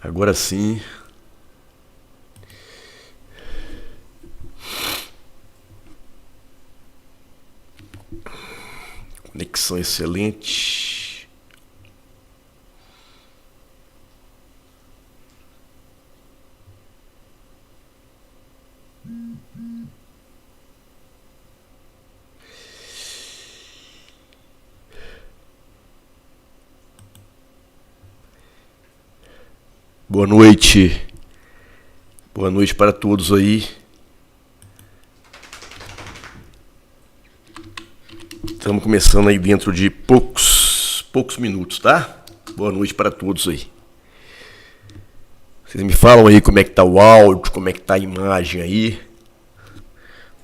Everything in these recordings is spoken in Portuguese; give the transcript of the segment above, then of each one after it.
Agora sim. Conexão excelente. Boa noite. Boa noite para todos aí. Estamos começando aí dentro de poucos minutos, tá? Boa noite para todos aí. Vocês me falam aí como é que tá o áudio, como é que tá a imagem aí.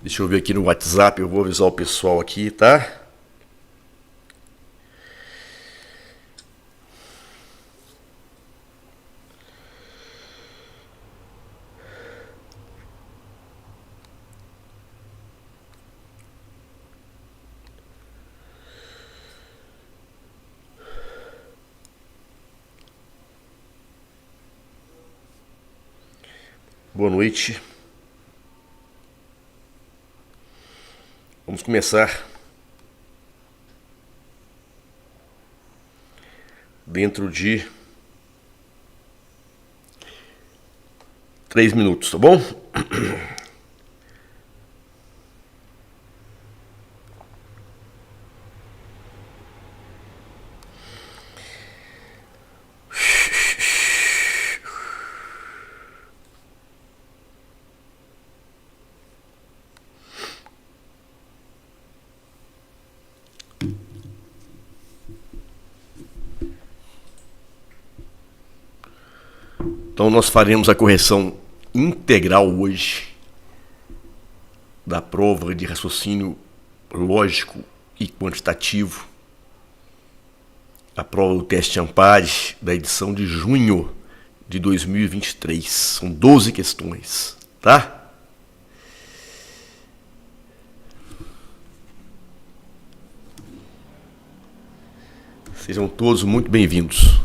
Deixa eu ver aqui no WhatsApp, eu vou avisar o pessoal aqui, tá? Boa noite. Vamos começar dentro de 3 minutos, tá bom? Então nós faremos a correção integral hoje da prova de raciocínio lógico e quantitativo, a prova do teste Ampare da edição de junho de 2023. São 12 questões, tá? Sejam todos muito bem-vindos.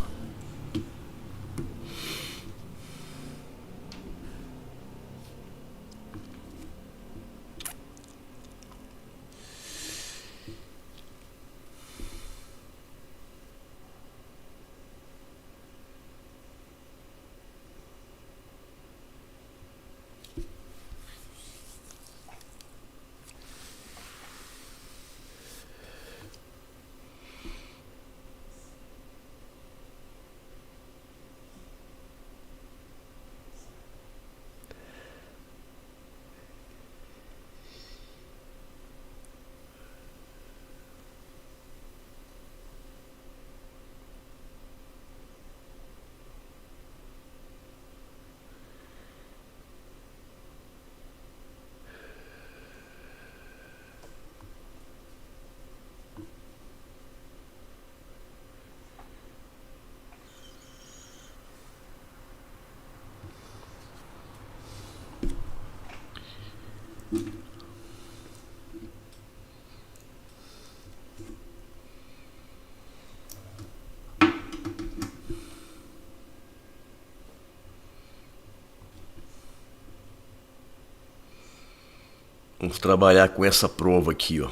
Vamos trabalhar com essa prova aqui, ó.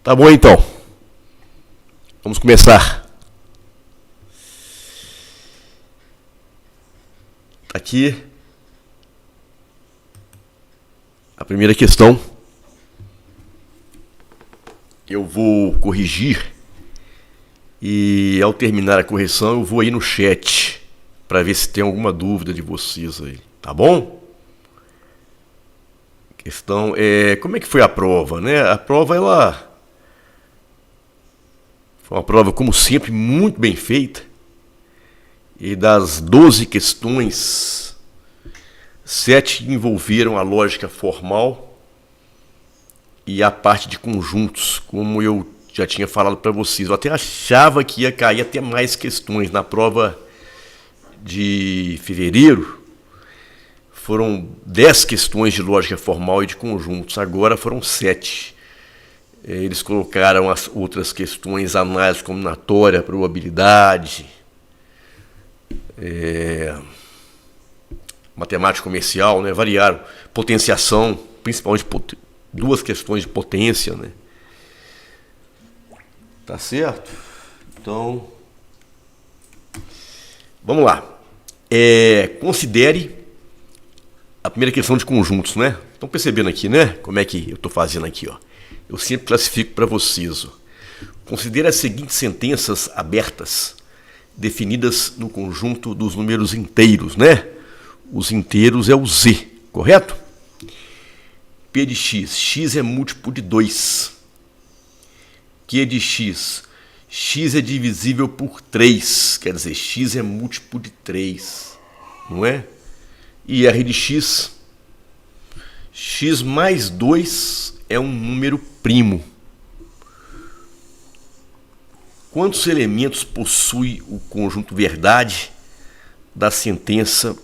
Tá bom então. Vamos começar. Tá aqui a primeira questão. Eu vou corrigir E ao terminar a correção eu vou aí no chat para ver se tem alguma dúvida de vocês aí, tá bom? A questão é como é que foi a prova, né? A prova ela foi uma prova, como sempre, muito bem feita. E das 12 questões, 7 envolveram a lógica formal e a parte de conjuntos, como eu já tinha falado para vocês. Eu até achava que ia cair até mais questões. Na prova de fevereiro foram 10 questões de lógica formal e de conjuntos, agora foram 7. Eles colocaram as outras questões, análise combinatória, probabilidade, matemática comercial, né? Variaram, potenciação, principalmente 2 questões de potência, né? Tá certo? Então, vamos lá. Considere a primeira questão de conjuntos, né? Estão percebendo aqui, né? Como é que eu estou fazendo aqui, ó? Eu sempre classifico para vocês, ó. Considere as seguintes sentenças abertas, definidas no conjunto dos números inteiros, né? Os inteiros é o Z, correto? P de x, x é múltiplo de 2. Q de x, x é divisível por 3, quer dizer, x é múltiplo de 3, não é? E R de x, x mais 2 é um número primo. Quantos elementos possui o conjunto verdade da sentença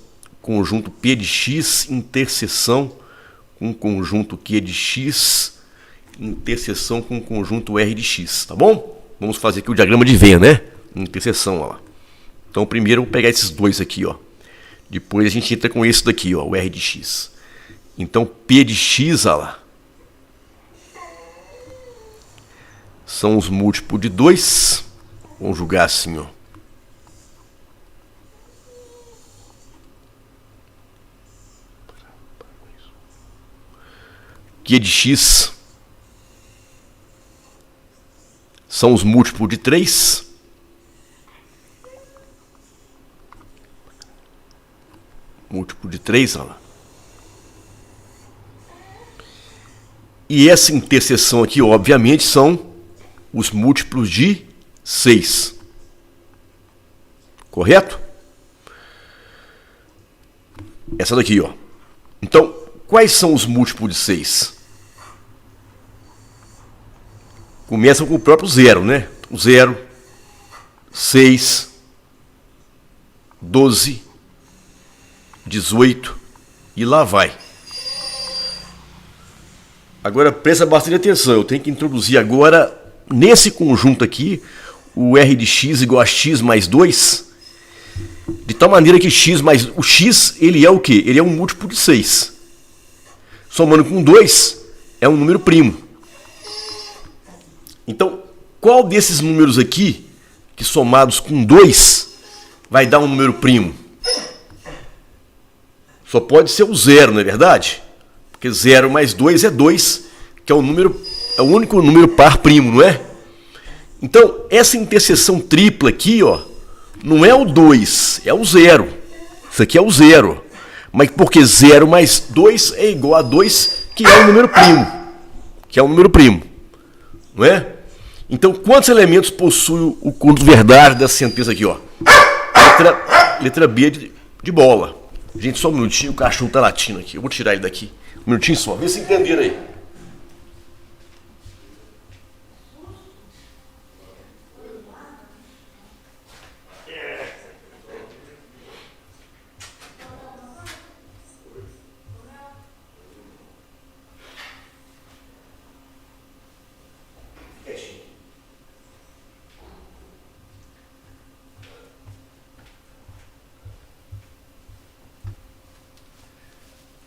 conjunto P de x interseção com o conjunto Q de x interseção com o conjunto R de x, tá bom? Vamos fazer aqui o diagrama de Venn, né? Interseção, ó lá. Então primeiro eu vou pegar esses dois aqui, ó. Depois a gente entra com esse daqui, ó, o R de x. Então P de x, ó lá, são os múltiplos de 2. Vamos jogar assim, ó. Q de x são os múltiplos de 3. Múltiplo de 3, olha lá. E essa interseção aqui, obviamente, são os múltiplos de 6. Correto? Essa daqui, ó. Então, quais são os múltiplos de 6? Começam com o próprio zero, né? 0, 6, 12, 18 e lá vai. Agora presta bastante atenção, eu tenho que introduzir agora, nesse conjunto aqui, o R de x igual a x mais 2, de tal maneira que o x, ele é o quê? Ele é um múltiplo de 6. Somando com 2, é um número primo. Então, qual desses números aqui, que somados com 2, vai dar um número primo? Só pode ser o 0, não é verdade? Porque 0 mais 2 é 2, que é o único número par primo, não é? Então, essa interseção tripla aqui, ó, não é o 2, é o 0. Isso aqui é o 0. Mas porque 0 mais 2 é igual a 2, que é um número primo. Que é um número primo. Não é? Então, quantos elementos possui o conjunto verdade dessa sentença aqui, ó? Letra B de bola. Gente, só um minutinho, o cachorro tá latindo aqui. Eu vou tirar ele daqui. Um minutinho só, vê se entenderam aí.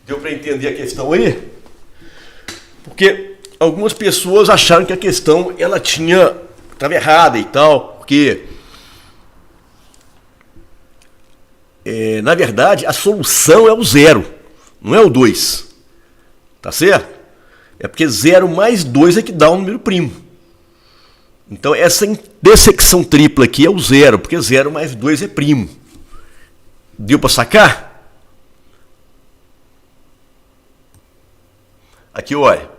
Deu para entender a questão aí? Porque algumas pessoas acharam que a questão ela estava errada e tal, porque na verdade a solução é o 0, não é o 2, tá certo? É porque 0 mais 2 é que dá um número primo. Então essa intersecção tripla aqui é o zero, porque 0 mais 2 é primo. Deu para sacar? Aqui, olha.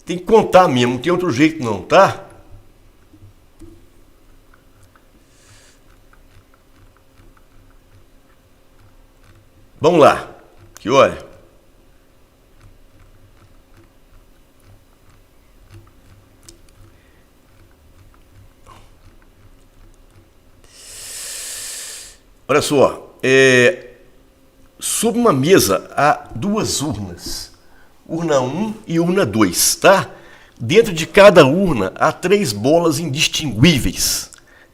Tem que contar mesmo, não tem outro jeito não, tá? Vamos lá. Aqui, olha. Olha só, sobre uma mesa há duas urnas, urna 1 e urna 2, tá? Dentro de cada urna há 3 bolas indistinguíveis,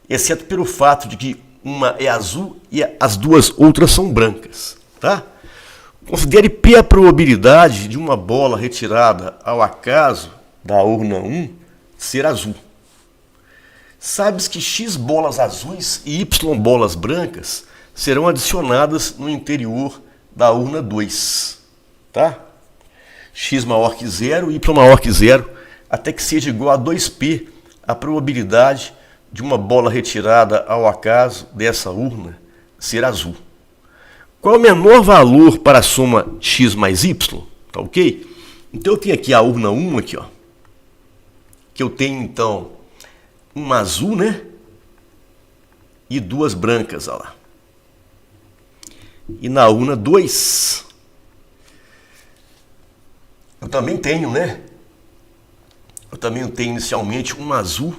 exceto pelo fato de que uma é azul e as duas outras são brancas, tá? Considere P a probabilidade de uma bola retirada ao acaso da urna 1 ser azul. Sabes que X bolas azuis e Y bolas brancas serão adicionadas no interior da urna 2, tá? X maior que 0, Y maior que 0, até que seja igual a 2P a probabilidade de uma bola retirada ao acaso dessa urna ser azul. Qual é o menor valor para a soma X mais Y? Tá ok? Então eu tenho aqui a urna 1 aqui, ó, que eu tenho então uma azul, né? E 2 brancas, olha lá. E na urna 2, eu também tenho, né? Eu também tenho inicialmente uma azul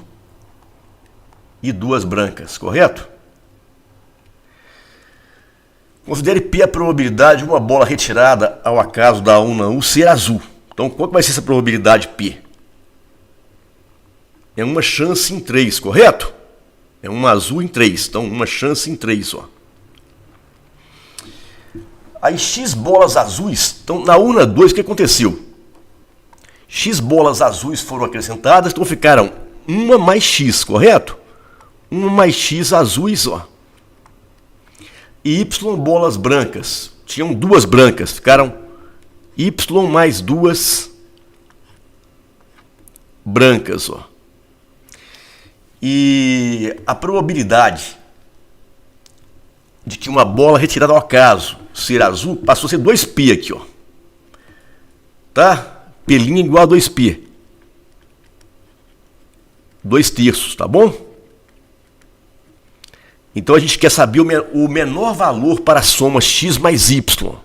e 2 brancas, correto? Considere P a probabilidade de uma bola retirada ao acaso da urna 1 ser azul. Então, quanto vai ser essa probabilidade P? É uma chance em 3, correto? É uma azul em 3, então uma chance em 3, ó. Aí X bolas azuis, então na urna 2 o que aconteceu? X bolas azuis foram acrescentadas, então ficaram uma mais X, correto? Uma mais X azuis, ó. E Y bolas brancas, tinham 2 brancas, ficaram Y mais 2 brancas, ó. E a probabilidade de que uma bola retirada ao acaso ser azul passou a ser 2P aqui, ó. Tá? Pelinha igual a 2P. 2/3, tá bom? Então a gente quer saber o menor valor para a soma X mais Y.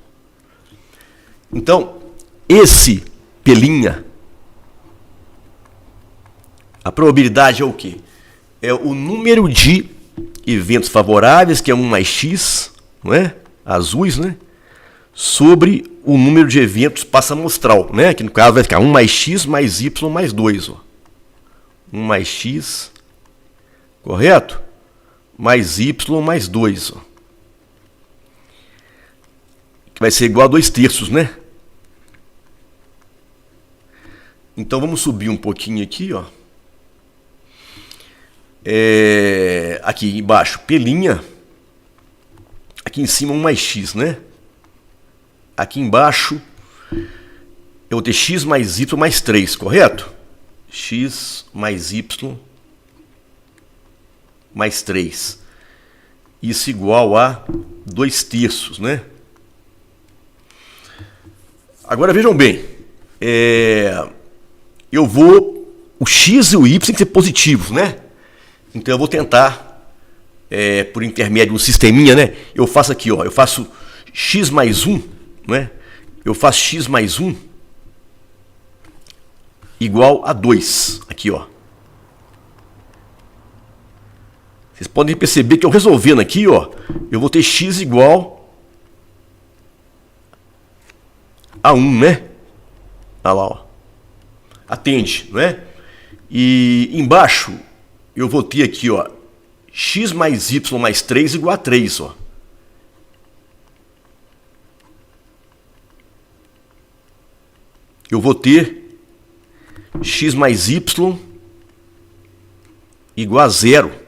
Então, esse pelinha, a probabilidade é o quê? É o número de eventos favoráveis, que é 1 mais X, não é? Azuis, né? Sobre o número de eventos passamostral, né? Que no caso vai ficar 1 mais X mais Y mais 2, ó. 1 mais X, correto? Mais Y mais 2, ó. Que vai ser igual a 2/3, né? Então vamos subir um pouquinho aqui, ó. Aqui embaixo, pelinha. Aqui em cima 1 mais X, né? Aqui embaixo eu vou ter X mais Y mais 3, correto? X mais Y mais 3. Isso igual a 2/3, né? Agora vejam bem. O X e o Y tem que ser positivos, né? Então eu vou tentar, por intermédio de um sisteminha, né? Eu faço aqui, ó. Eu faço X mais 1, né? Eu faço X mais 1 igual a 2. Aqui, ó. Vocês podem perceber que eu resolvendo aqui, ó, eu vou ter X igual a 1, né? Olha lá, ó. Atende, não é? E embaixo eu vou ter aqui, ó, X mais Y mais 3 igual a 3, ó. Eu vou ter X mais Y igual a 0.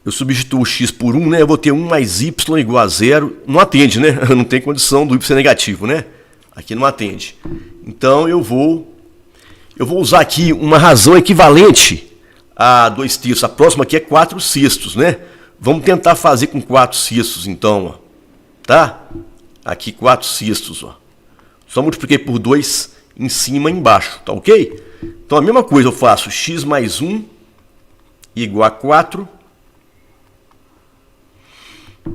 Eu substituo o X por 1, né? Eu vou ter 1 mais Y igual a 0. Não atende, né? Não tem condição do Y ser negativo, né? Aqui não atende. Então eu vou usar aqui uma razão equivalente a 2/3. A próxima aqui é 4/6, né? Vamos tentar fazer com 4/6 então, ó. Tá? Aqui 4/6, ó. Só multipliquei por 2 em cima e embaixo, tá ok? Então a mesma coisa eu faço x mais 1 igual a 4.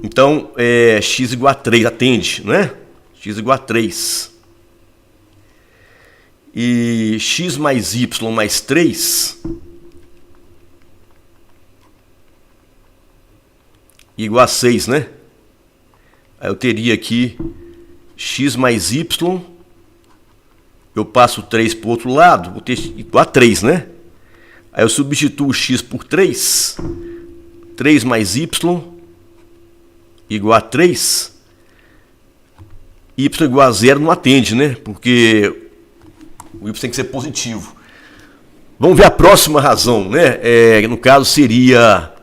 Então x igual a 3, atende, não é? X igual a 3. E x mais y mais 3 igual a 6, né? Aí eu teria aqui x mais y, eu passo 3 para o outro lado, vou ter igual a 3, né? Aí eu substituo x por 3, 3 mais y igual a 3, y igual a 0 não atende, né? Porque o y tem que ser positivo. Vamos ver a próxima razão, né? No caso seria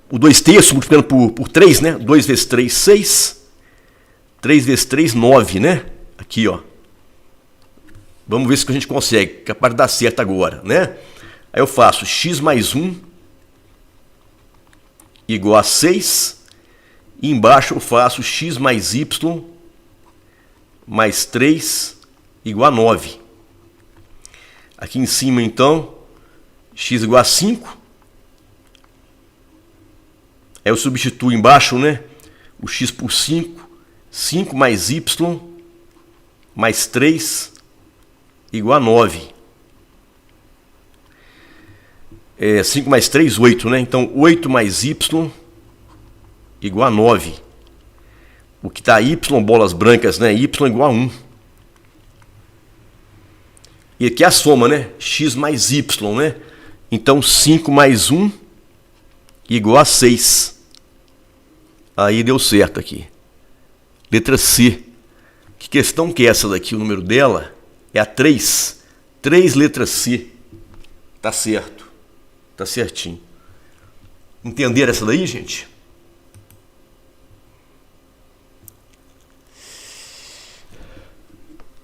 o 2/3 multiplicando por 3, né? 2 vezes 3, 6. 3 vezes 3, 9, né? Aqui, ó. Vamos ver se a gente consegue. Capaz de dar certo agora, né? Aí eu faço x mais 1 igual a 6. E embaixo eu faço x mais y mais 3 igual a 9. Aqui em cima, então, x igual a 5. Aí eu substituo embaixo, né? O x por 5. 5 mais y mais 3 igual a 9. 5 mais 3, 8, né? Então, 8 mais y igual a 9. O que está y, bolas brancas, né? Y igual a 1. E aqui é a soma, né? X mais y, né? Então, 5 mais 1 igual a 6. Aí deu certo aqui. Letra C. Que questão que é essa daqui? O número dela é a 3. 3, letra C. Tá certo. Tá certinho. Entenderam essa daí, gente?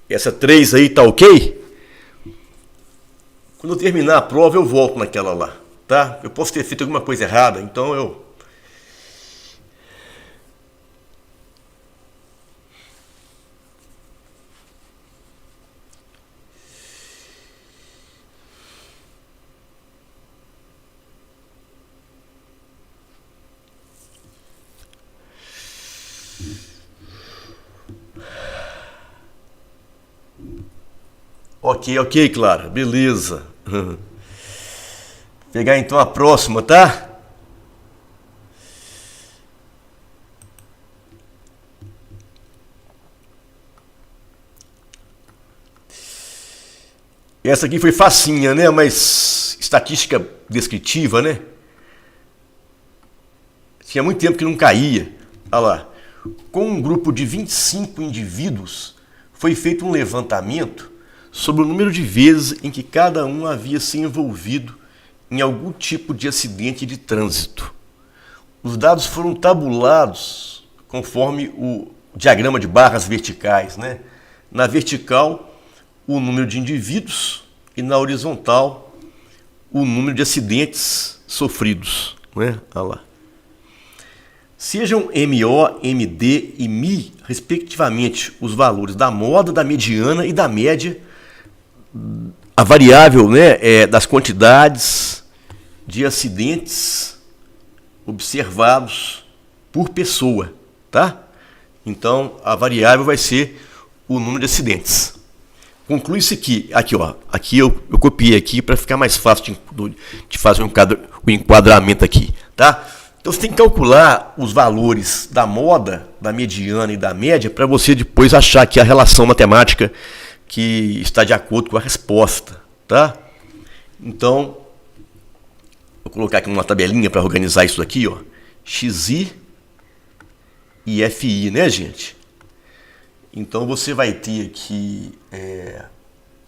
Essa 3 aí tá ok? Quando eu terminar a prova eu volto naquela lá, tá? Eu posso ter feito alguma coisa errada, então eu... Ok, Clara, beleza. Pegar então a próxima, tá? Essa aqui foi facinha, né? Mas estatística descritiva, né? Tinha muito tempo que não caía. Olha lá. Com um grupo de 25 indivíduos, foi feito um levantamento sobre o número de vezes em que cada um havia se envolvido em algum tipo de acidente de trânsito. Os dados foram tabulados conforme o diagrama de barras verticais, né? Na vertical, o número de indivíduos e na horizontal, o número de acidentes sofridos, né? Olha lá. Sejam MO, MD e MI, respectivamente, os valores da moda, da mediana e da média, a variável, né, das quantidades de acidentes observados por pessoa, tá? Então, a variável vai ser o número de acidentes. Conclui-se que, aqui, ó, aqui eu copiei aqui para ficar mais fácil de fazer o enquadramento aqui, tá? Então, você tem que calcular os valores da moda, da mediana e da média para você depois achar aqui a relação matemática que está de acordo com a resposta, tá? Então, vou colocar aqui uma tabelinha para organizar isso aqui, ó. XI e FI, né, gente? Então, você vai ter aqui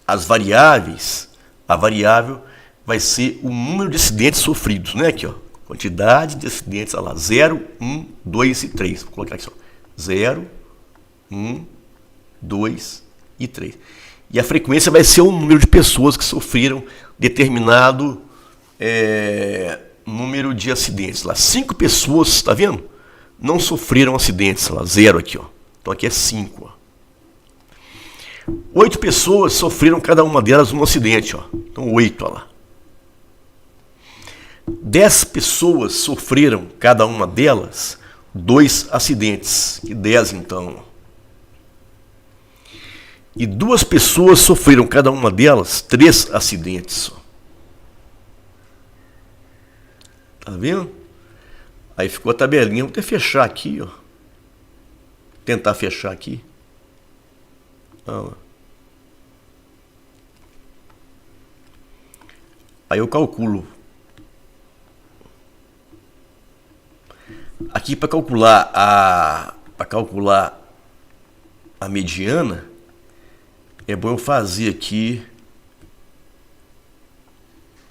as variáveis. A variável vai ser o número de acidentes sofridos, né? Aqui, ó. Quantidade de acidentes, olha lá, 0, 1, 2 e 3. Vou colocar aqui só. 0, 1, 2 e 3. E a frequência vai ser o número de pessoas que sofreram determinado número de acidentes. Lá, 5 pessoas, tá vendo? Não sofreram acidentes, lá, 0 aqui, ó. Então aqui é 5, ó. 8 pessoas sofreram cada uma delas um acidente, ó. Então 8, ó lá. 10 pessoas sofreram cada uma delas 2 acidentes, que 10 então. E 2 pessoas sofreram cada uma delas 3 acidentes. Tá vendo? Aí ficou a tabelinha. Vou até fechar aqui, ó. Tentar fechar aqui. Aí eu calculo. Aqui para calcular a mediana, é bom eu fazer aqui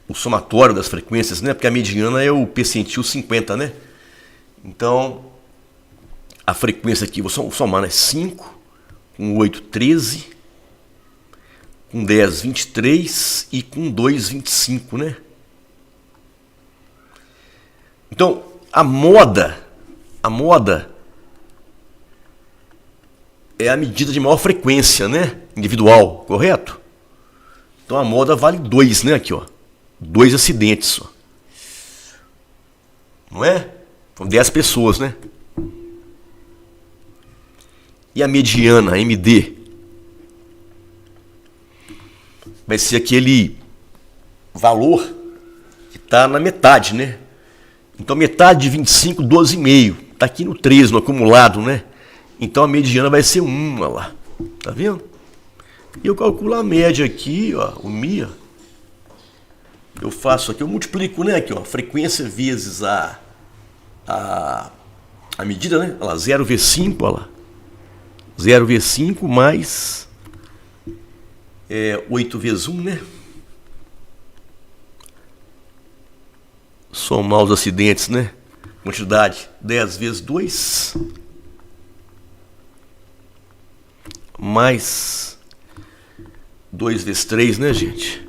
o somatório das frequências, né? Porque a mediana é o percentil 50, né? Então, a frequência aqui, vou somar, né? 5, com 8, 13, com 10, 23 e com 2, 25, né? Então, a moda é a medida de maior frequência, né? Individual, correto? Então a moda vale 2, né? Aqui, ó. 2 acidentes, ó. Não é? São 10 pessoas, né? E a mediana, a MD, vai ser aquele valor que está na metade, né? Então metade de 25, 12,5. Está aqui no 13, no acumulado, né? Então a mediana vai ser 1, olha lá. Tá vendo? E eu calculo a média aqui, ó, o Mi. Eu faço aqui, eu multiplico, né? Aqui, ó, frequência vezes a medida, né? Olha lá, 0 vezes 5, olha lá. 0 vezes 5 mais 8 vezes 1, né? Somar os acidentes, né? Quantidade 10 vezes 2 mais 2 vezes 3, né, gente?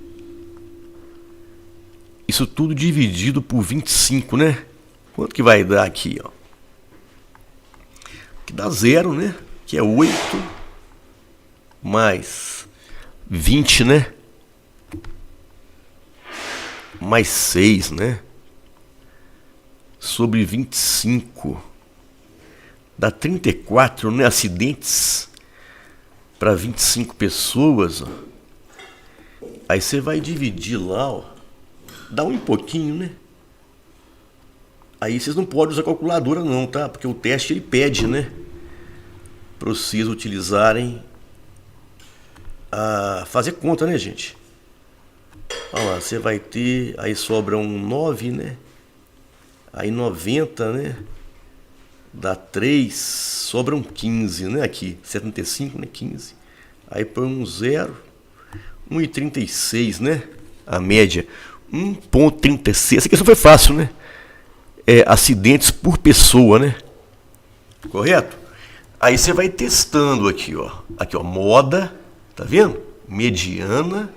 Isso tudo dividido por 25, né? Quanto que vai dar aqui, ó? Que dá 0, né? Que é 8 mais 20, né? Mais 6, né? Sobre 25 dá 34, né? Acidentes para 25 pessoas, ó. Aí você vai dividir lá, ó. Dá um pouquinho, né? Aí vocês não podem usar calculadora não, tá? Porque o teste ele pede, né? Para vocês utilizarem a fazer conta, né, gente? Olha lá, você vai ter, aí sobra um 9, né? Aí 90, né? Dá 3, sobra um 15, né? Aqui, 75, né? 15. Aí põe um 0, 1,36, né? A média, 1,36. Essa questão foi fácil, né? Acidentes por pessoa, né? Correto? Aí você vai testando aqui, ó. Aqui, ó, moda, tá vendo? Mediana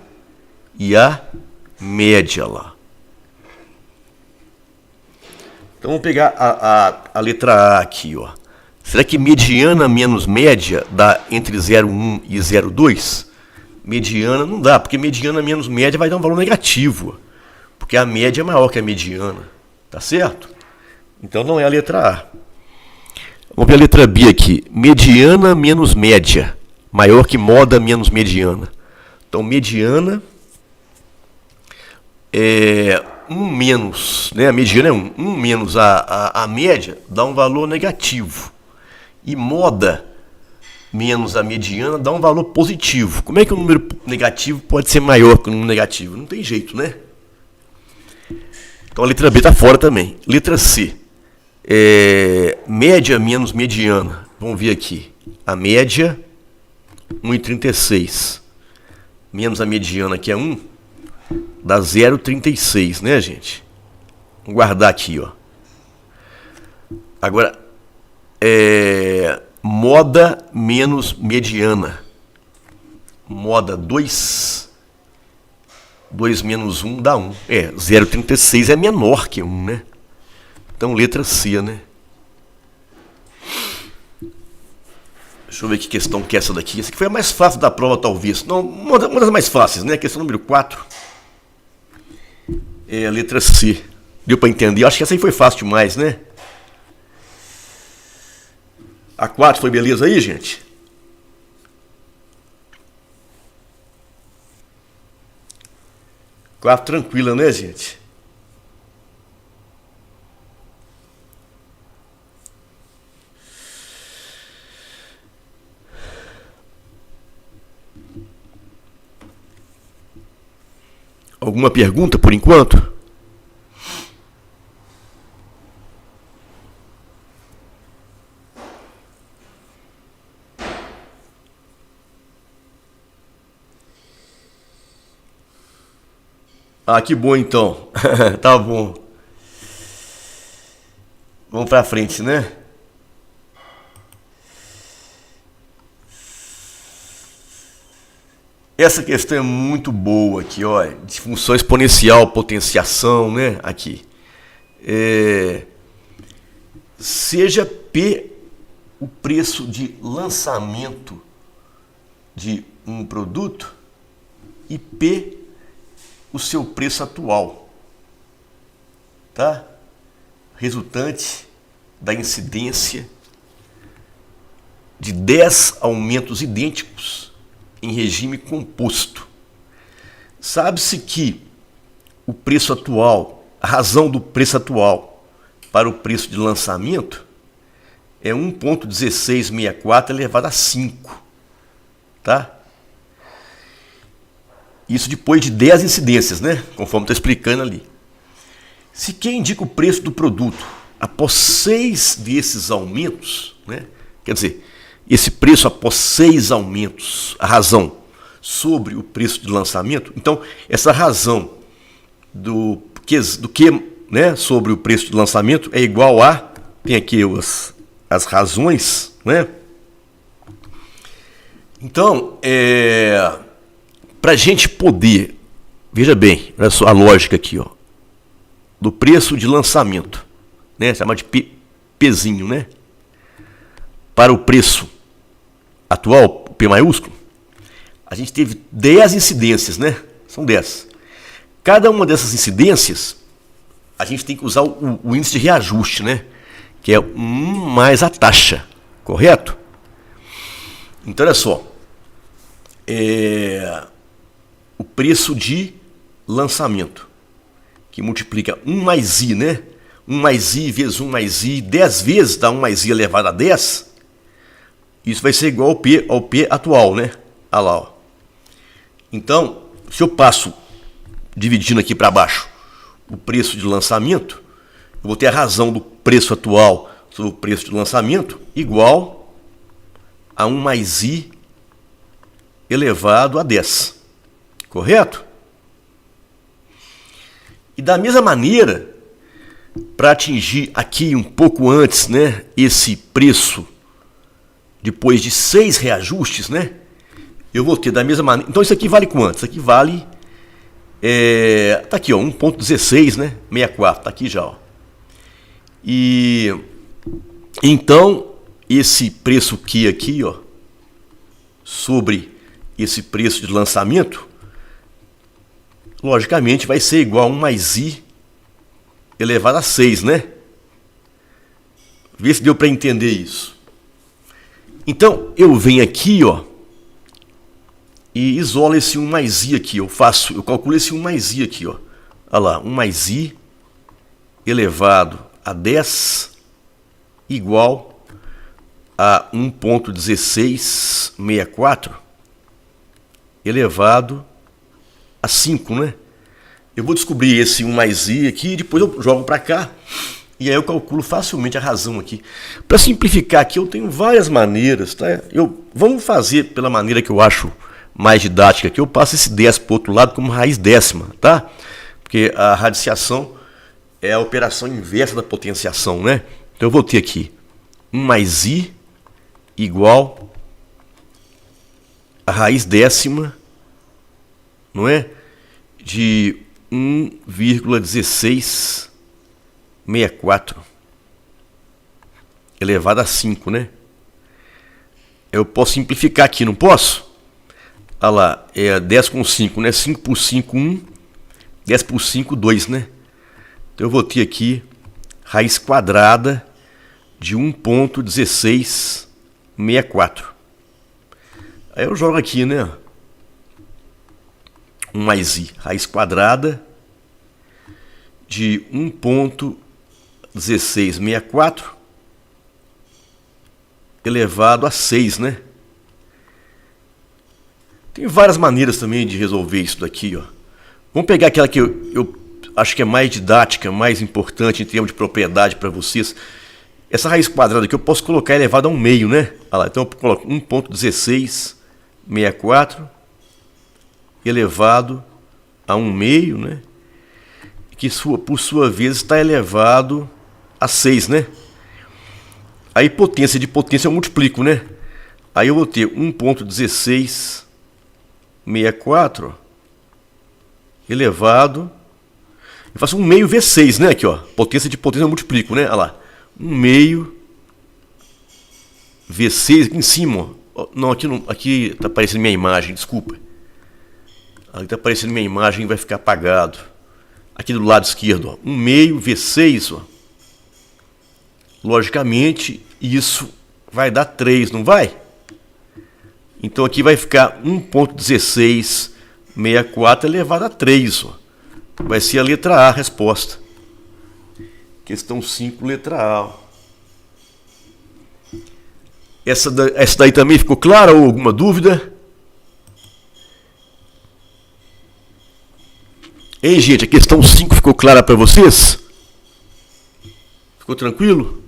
e a média lá. Então vamos pegar a letra A aqui, ó. Será que mediana menos média dá entre 0,1 e 0,2? Mediana não dá, porque mediana menos média vai dar um valor negativo. Porque a média é maior que a mediana. Tá certo? Então não é a letra A. Vamos ver a letra B aqui. Mediana menos média. Maior que moda menos mediana. Então mediana é 1 menos, né? A mediana é 1. 1 menos a média dá um valor negativo. E moda menos a mediana dá um valor positivo. Como é que o número negativo pode ser maior que o número negativo? Não tem jeito, né? Então a letra B está fora também. Letra C. Média menos mediana. Vamos ver aqui. A média, 1,36. Menos a mediana, que é 1, dá 0,36, né, gente? Vamos guardar aqui, ó. Agora, moda menos mediana. moda 2, 2 menos 1 dá 1. 0,36 é menor que 1, né? Então, letra C, né? Deixa eu ver que questão que é essa daqui. Essa aqui foi a mais fácil da prova, talvez. Não, uma das mais fáceis, né? Questão número 4. É a letra C. Deu para entender? Eu acho que essa aí foi fácil demais, né? A 4 foi beleza aí, gente? Quatro tranquila, né, gente? Alguma pergunta por enquanto? Ah, que bom então. Tá bom. Vamos pra frente, né? Essa questão é muito boa aqui, ó, de função exponencial, potenciação, né? Aqui. Seja P o preço de lançamento de um produto e P o seu preço atual, tá? Resultante da incidência de 10 aumentos idênticos em regime composto. Sabe-se que o preço atual, a razão do preço atual para o preço de lançamento é 1,1664 elevado a 5, tá? Isso depois de 10 incidências, né? Conforme está explicando ali. Se quem indica o preço do produto após 6 desses aumentos, né? Quer dizer, esse preço após 6 aumentos, a razão sobre o preço de lançamento, então essa razão do que, né, sobre o preço de lançamento é igual a, tem aqui as razões, né? Então, para a gente poder, veja bem, olha só a lógica aqui, ó, do preço de lançamento, né, chama de Pzinho, né? Para o preço atual, P maiúsculo, a gente teve 10 incidências, né? São 10. Cada uma dessas incidências, a gente tem que usar o índice de reajuste, né? Que é 1 mais a taxa, correto? Então, olha só. O preço de lançamento, que multiplica 1 mais I, né? 1 mais I vezes 1 mais I, 10 vezes dá 1 mais I elevado a 10. Isso vai ser igual ao P atual, né? Olha lá, ó. Então, se eu passo dividindo aqui para baixo o preço de lançamento, eu vou ter a razão do preço atual sobre o preço de lançamento igual a 1 mais I elevado a 10. Correto? E da mesma maneira, para atingir aqui um pouco antes, né, esse preço depois de 6 reajustes, né? Eu vou ter da mesma maneira. Então isso aqui vale quanto? Isso aqui vale. Tá aqui, ó, 1,16, né? 64, tá aqui já, ó. E então esse preço Q aqui, ó, sobre esse preço de lançamento, logicamente vai ser igual a 1 mais I elevado a 6, né? Vê se deu para entender isso. Então, eu venho aqui, ó, e isolo esse 1 mais I aqui. Eu calculo esse 1 mais I aqui, ó. Olha lá, 1 mais I elevado a 10 igual a 1,1664 elevado a 5, né? Eu vou descobrir esse 1 mais I aqui e depois eu jogo para cá. E aí eu calculo facilmente a razão aqui. Para simplificar aqui, eu tenho várias maneiras, tá? Vamos fazer pela maneira que eu acho mais didática aqui. Eu passo esse 10 para o outro lado como raiz décima, tá? Porque a radiciação é a operação inversa da potenciação, né? Então eu vou ter aqui 1 mais I igual a raiz décima, não é? De 1,1664 elevado a 5, né? Eu posso simplificar aqui, não posso? Olha lá, é 10 com 5, né? 5 por 5, 1. 10 por 5, 2, né? Então eu vou ter aqui raiz quadrada de 1,1664. Aí eu jogo aqui, né? 1 mais i, raiz quadrada de 1,1664 elevado a 6, né? Tem várias maneiras também de resolver isso daqui, ó. Vamos pegar aquela que eu acho que é mais didática, mais importante em termos de propriedade para vocês. Essa raiz quadrada aqui eu posso colocar elevado a 1 meio, né? Olha lá, então eu coloco 1,1664 elevado a 1 meio, né? Que por sua vez está elevado a 6, né? Aí potência de potência eu multiplico, né? Aí eu vou ter 1,1664 elevado. Eu faço 1 meio vezes 6, né? Aqui, ó. Potência de potência eu multiplico, né? Olha lá. 1 meio vezes 6 aqui em cima, ó. Não, aqui tá aparecendo minha imagem, desculpa. Aqui tá aparecendo minha imagem, vai ficar apagado. Aqui do lado esquerdo, ó. 1 meio vezes 6, ó. Logicamente, isso vai dar 3, não vai? Então aqui vai ficar 1,1664 elevado a 3, ó. Vai ser a letra A a resposta. Questão 5, letra A. Ó. Essa daí também ficou clara ou alguma dúvida? Ei, gente, a questão 5 ficou clara para vocês? Ficou tranquilo?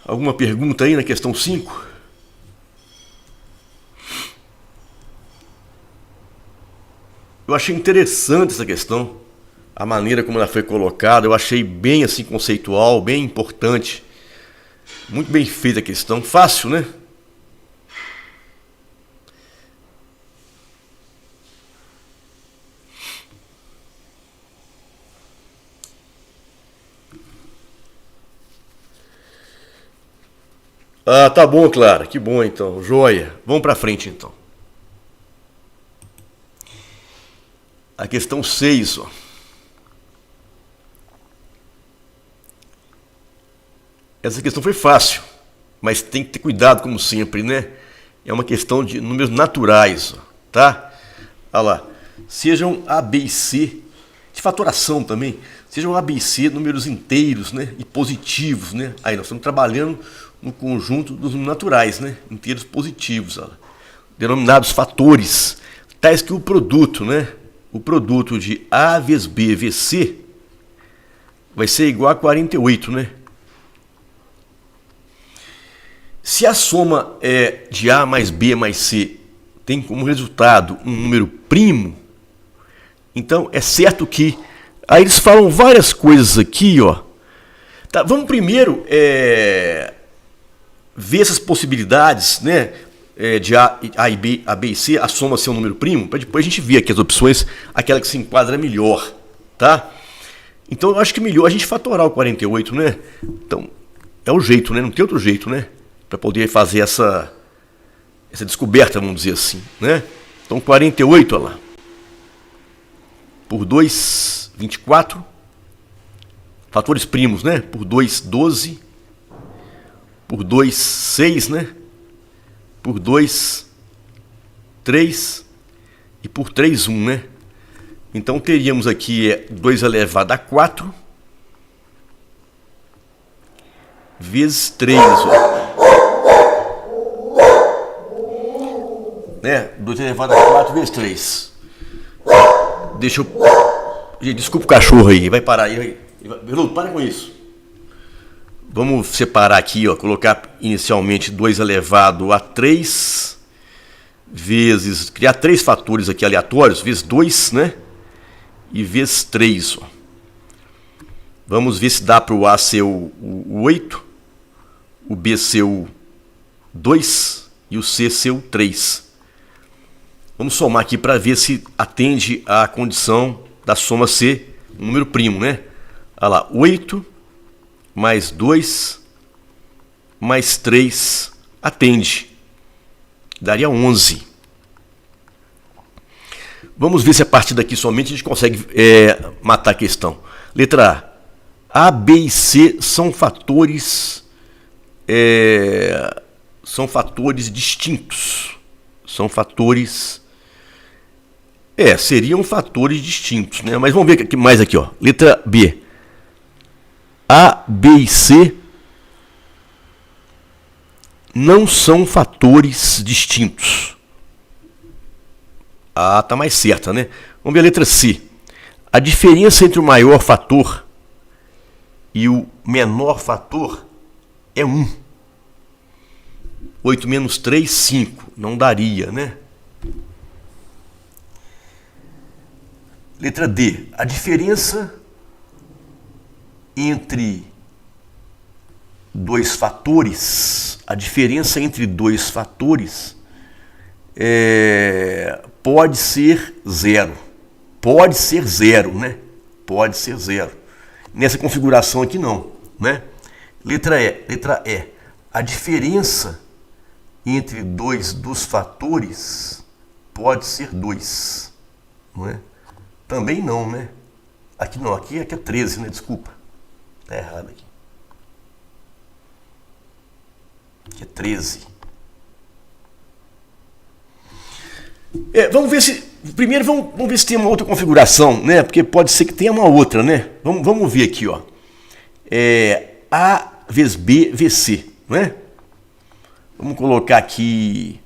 Alguma pergunta aí na questão 5? Eu achei interessante essa questão, a maneira como ela foi colocada, eu achei bem assim conceitual, bem importante, muito bem feita a questão, fácil, né? Ah, tá bom, Clara, que bom então, joia. Vamos para frente então. A questão 6, ó. Essa questão foi fácil, mas tem que ter cuidado como sempre, né? É uma questão de números naturais, ó, tá? Olha lá, sejam A, B e C, de fatoração também, sejam A, B e C números inteiros, né? E positivos, né? Aí nós estamos trabalhando no conjunto dos números naturais, né? Inteiros positivos, ó, denominados fatores, tais que o produto, né? O produto de A vezes B vezes C vai ser igual a 48, né? Se a soma de A mais B mais C tem como resultado um número primo, então é certo que... Aí eles falam várias coisas aqui, ó. Tá, vamos primeiro ver essas possibilidades, né? De A e B, A, B e C, a soma ser um número primo, para depois a gente ver aqui as opções, aquela que se enquadra melhor, tá? Então eu acho que melhor a gente fatorar o 48, né? Então é o jeito, né? Não tem outro jeito, né? Para poder fazer essa descoberta, vamos dizer assim, né? Então 48, olha lá, por 2, 24, fatores primos, né? Por 2, 12, por 2, 6, né? Por 2, 3 e por 3, 1, né? Então teríamos aqui 2 elevado a 4 vezes 3, ó. Né? 2 elevado a 4 vezes 3. Deixa eu... Desculpa o cachorro aí, vai parar aí. Veludo, para com isso. Vamos separar aqui, ó, colocar inicialmente 2 elevado a 3 vezes... Criar 3 fatores aqui aleatórios, vezes 2, né? E vezes 3, ó. Vamos ver se dá para o A ser o 8, o B ser o 2 e o C ser o 3. Vamos somar aqui para ver se atende à condição da soma ser um número primo, né? Olha lá, 8 mais 2 mais 3 atende. Daria 11. Vamos ver se a partir daqui somente a gente consegue matar a questão. Letra A. A, B e C são fatores distintos. São fatores... seriam fatores distintos, né? Mas vamos ver aqui, mais aqui, ó. Letra B. A, B e C não são fatores distintos. A tá mais certa, né? Vamos ver a letra C. A diferença entre o maior fator e o menor fator é 1. 8 menos 3, 5. Não daria, né? Letra D. A diferença entre dois fatores, pode ser zero. Pode ser zero, né? Pode ser zero. Nessa configuração aqui não, né? Letra E. A diferença entre dois dos fatores pode ser 2, não é? Também não, né? Aqui não, aqui é 13, né? Desculpa. Tá errado aqui. Aqui é 13. Vamos ver se... Primeiro vamos ver se tem uma outra configuração, né? Porque pode ser que tenha uma outra, né? Vamos ver aqui, ó. A vezes B vezes C, né? Vamos colocar aqui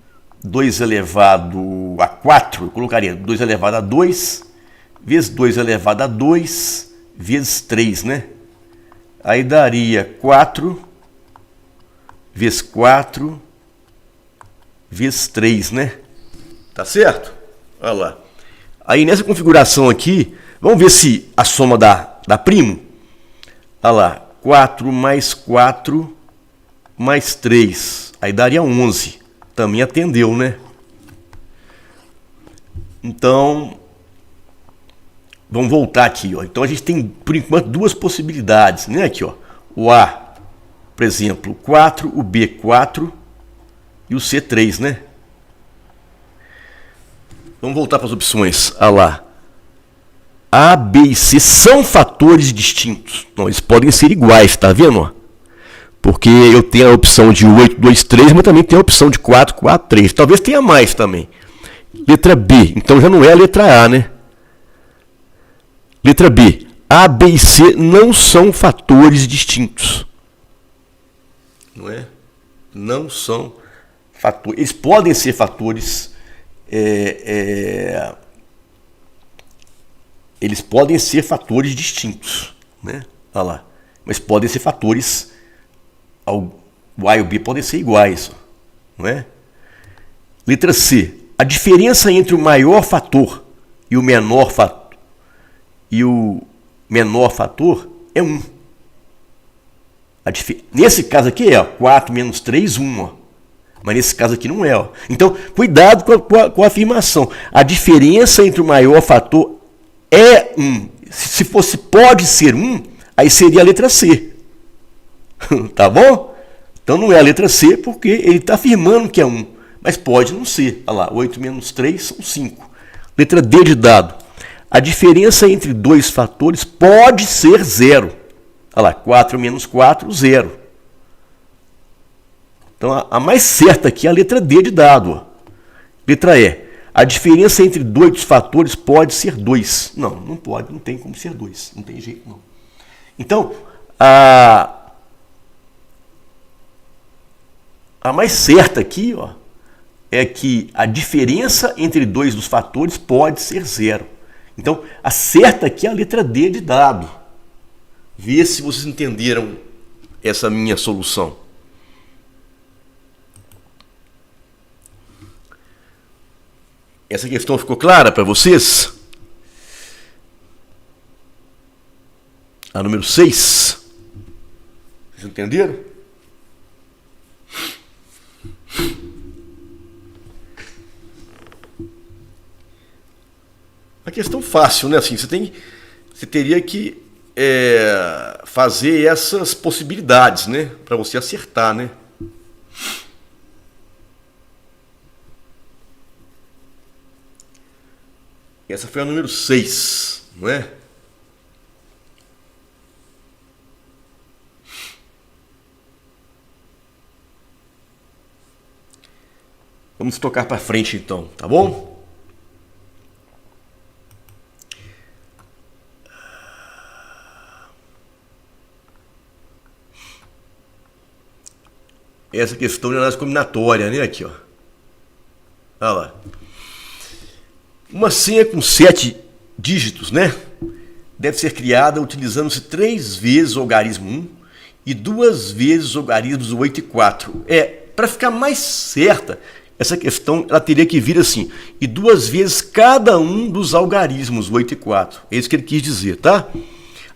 2 elevado a 4. Eu colocaria 2 elevado a 2 vezes 2 elevado a 2 vezes 3, né? Aí daria 4 vezes 4 vezes 3, né? Tá certo? Olha lá. Aí nessa configuração aqui, vamos ver se a soma dá primo. Olha lá. 4 mais 4 mais 3. Aí daria 11. Também atendeu, né? Então, vamos voltar aqui, ó. Então a gente tem, por enquanto, duas possibilidades, né? Aqui, ó. O A, por exemplo, 4, o B, 4 e o C, 3, né? Vamos voltar para as opções. Olha lá. A, B e C são fatores distintos. Não, eles podem ser iguais, tá vendo? Ó? Porque eu tenho a opção de 8, 2, 3, mas também tenho a opção de 4, 4, 3. Talvez tenha mais também. Letra B. Então já não é a letra A, né? Letra B. A, B e C não são fatores distintos. Não é? Não são fatores. Eles podem ser fatores... Eles podem ser fatores distintos, né? Olha lá. Mas podem ser fatores... O A e o B podem ser iguais, não é? Letra C. A diferença entre o maior fator e o menor fator é 1. Nesse caso aqui é 4 menos 3, 1. Ó. Mas nesse caso aqui não é. Ó. Então, cuidado com a afirmação. A diferença entre o maior fator é 1. Se fosse pode ser 1, aí seria a letra C. Tá bom? Então não é a letra C, porque ele está afirmando que é 1. Mas pode não ser. Olha lá, 8 menos 3 são 5. Letra D de dado. A diferença entre dois fatores pode ser 0. Olha lá, 4 menos 4, 0. Então a mais certa aqui é a letra D de dado. Ó. Letra E. A diferença entre dois fatores pode ser 2. Não pode, não tem como ser 2. Não tem jeito, não. Então, a mais certa aqui, ó, é que a diferença entre dois dos fatores pode ser 0. Então, a certa aqui é a letra D de dado. Vê se vocês entenderam essa minha solução. Essa questão ficou clara para vocês? A número 6. Vocês entenderam? Uma questão fácil, né? Assim, você teria que fazer essas possibilidades, né? Para você acertar, né? Essa foi a número 6, não é? Vamos tocar para frente então, tá bom? Essa questão de análise combinatória, né? Aqui, ó. Olha lá. Uma senha com 7 dígitos, né? Deve ser criada utilizando-se 3 vezes o algarismo 1 e 2 vezes os algarismos 8 e 4. Para ficar mais certa, essa questão ela teria que vir assim, e 2 vezes cada um dos algarismos 8 e 4. É isso que ele quis dizer, tá?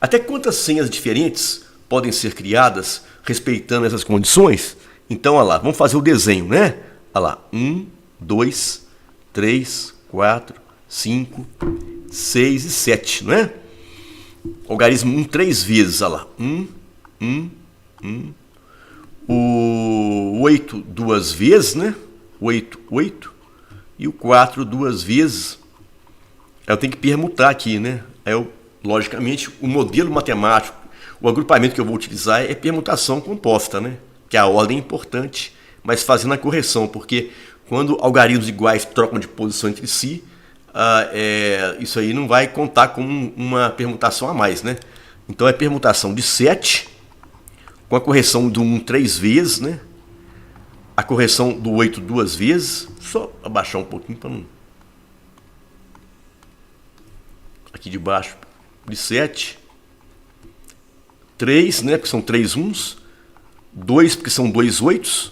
Até quantas senhas diferentes podem ser criadas respeitando essas condições? Então, olha lá, vamos fazer o desenho, né? Olha lá, 1, 2, 3, 4, 5, 6 e 7, não é? Algarismo 1 3 vezes, olha lá. 1, 1, 1. O 8 2 vezes, né? 8, 8. E o 4 2 vezes. Eu tenho que permutar aqui, né? Logicamente, o modelo matemático, o agrupamento que eu vou utilizar é permutação composta, né? Que a ordem é importante, mas fazendo a correção, porque quando algarismos iguais trocam de posição entre si, isso aí não vai contar como uma permutação a mais, né? Então é permutação de 7, com a correção do 1 3 vezes, né? A correção do 8 2 vezes. Só abaixar um pouquinho para não... Aqui de baixo, de 7. 3, né? Porque são 3 uns. 2 porque são 2 oitos.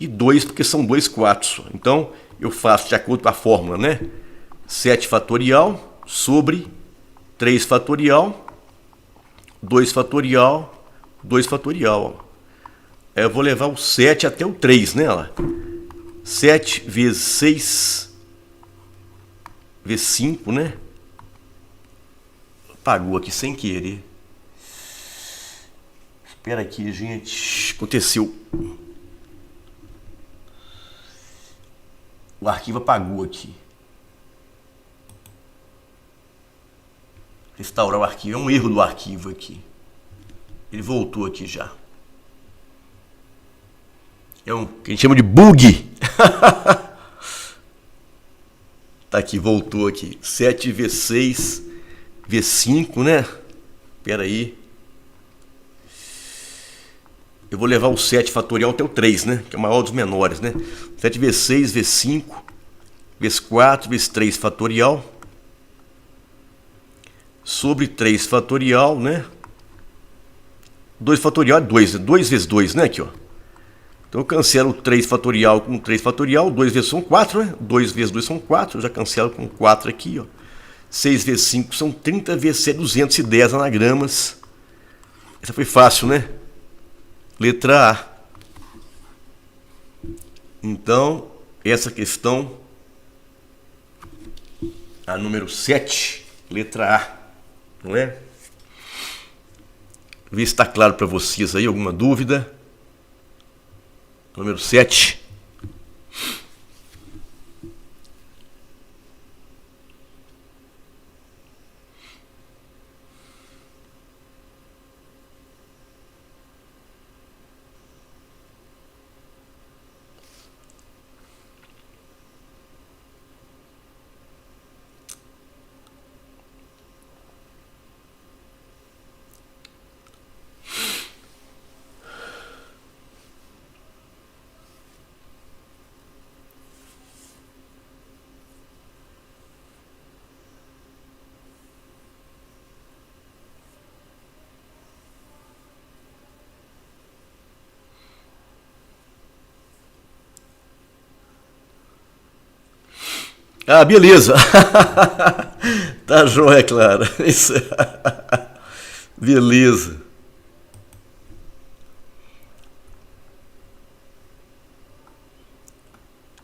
E 2 porque são 2 quatros. Então eu faço de acordo com a fórmula, né? 7 fatorial sobre 3 fatorial, 2 fatorial, 2 fatorial. Eu vou levar o 7 até o 3, né? 7 vezes 6 vezes 5, né? Apagou aqui sem querer. Espera aqui, gente. Aconteceu. O arquivo apagou aqui. Restaurar o arquivo. É um erro do arquivo aqui. Ele voltou aqui já. É um que a gente chama de bug. Tá aqui, voltou aqui. 7 vezes 6 vezes 5, né? Espera aí. Eu vou levar o 7 fatorial até o 3, né? Que é o maior dos menores, né? 7 vezes 6 vezes 5 vezes 4 vezes 3 fatorial sobre 3 fatorial, né? 2 fatorial é 2, 2 vezes 2, né? Aqui, ó. Então eu cancelo o 3 fatorial com 3 fatorial, 2 vezes são 4, né? 2 vezes 2 são 4, eu já cancelo com 4 aqui, ó. 6 vezes 5 são 30, vezes 7, 210 anagramas. Essa foi fácil, né? Letra A. Então, essa questão, a número 7, letra A, não é? Vê se está claro para vocês aí, alguma dúvida. Número 7. Ah, beleza. Tá joia, Clara. Isso. Beleza.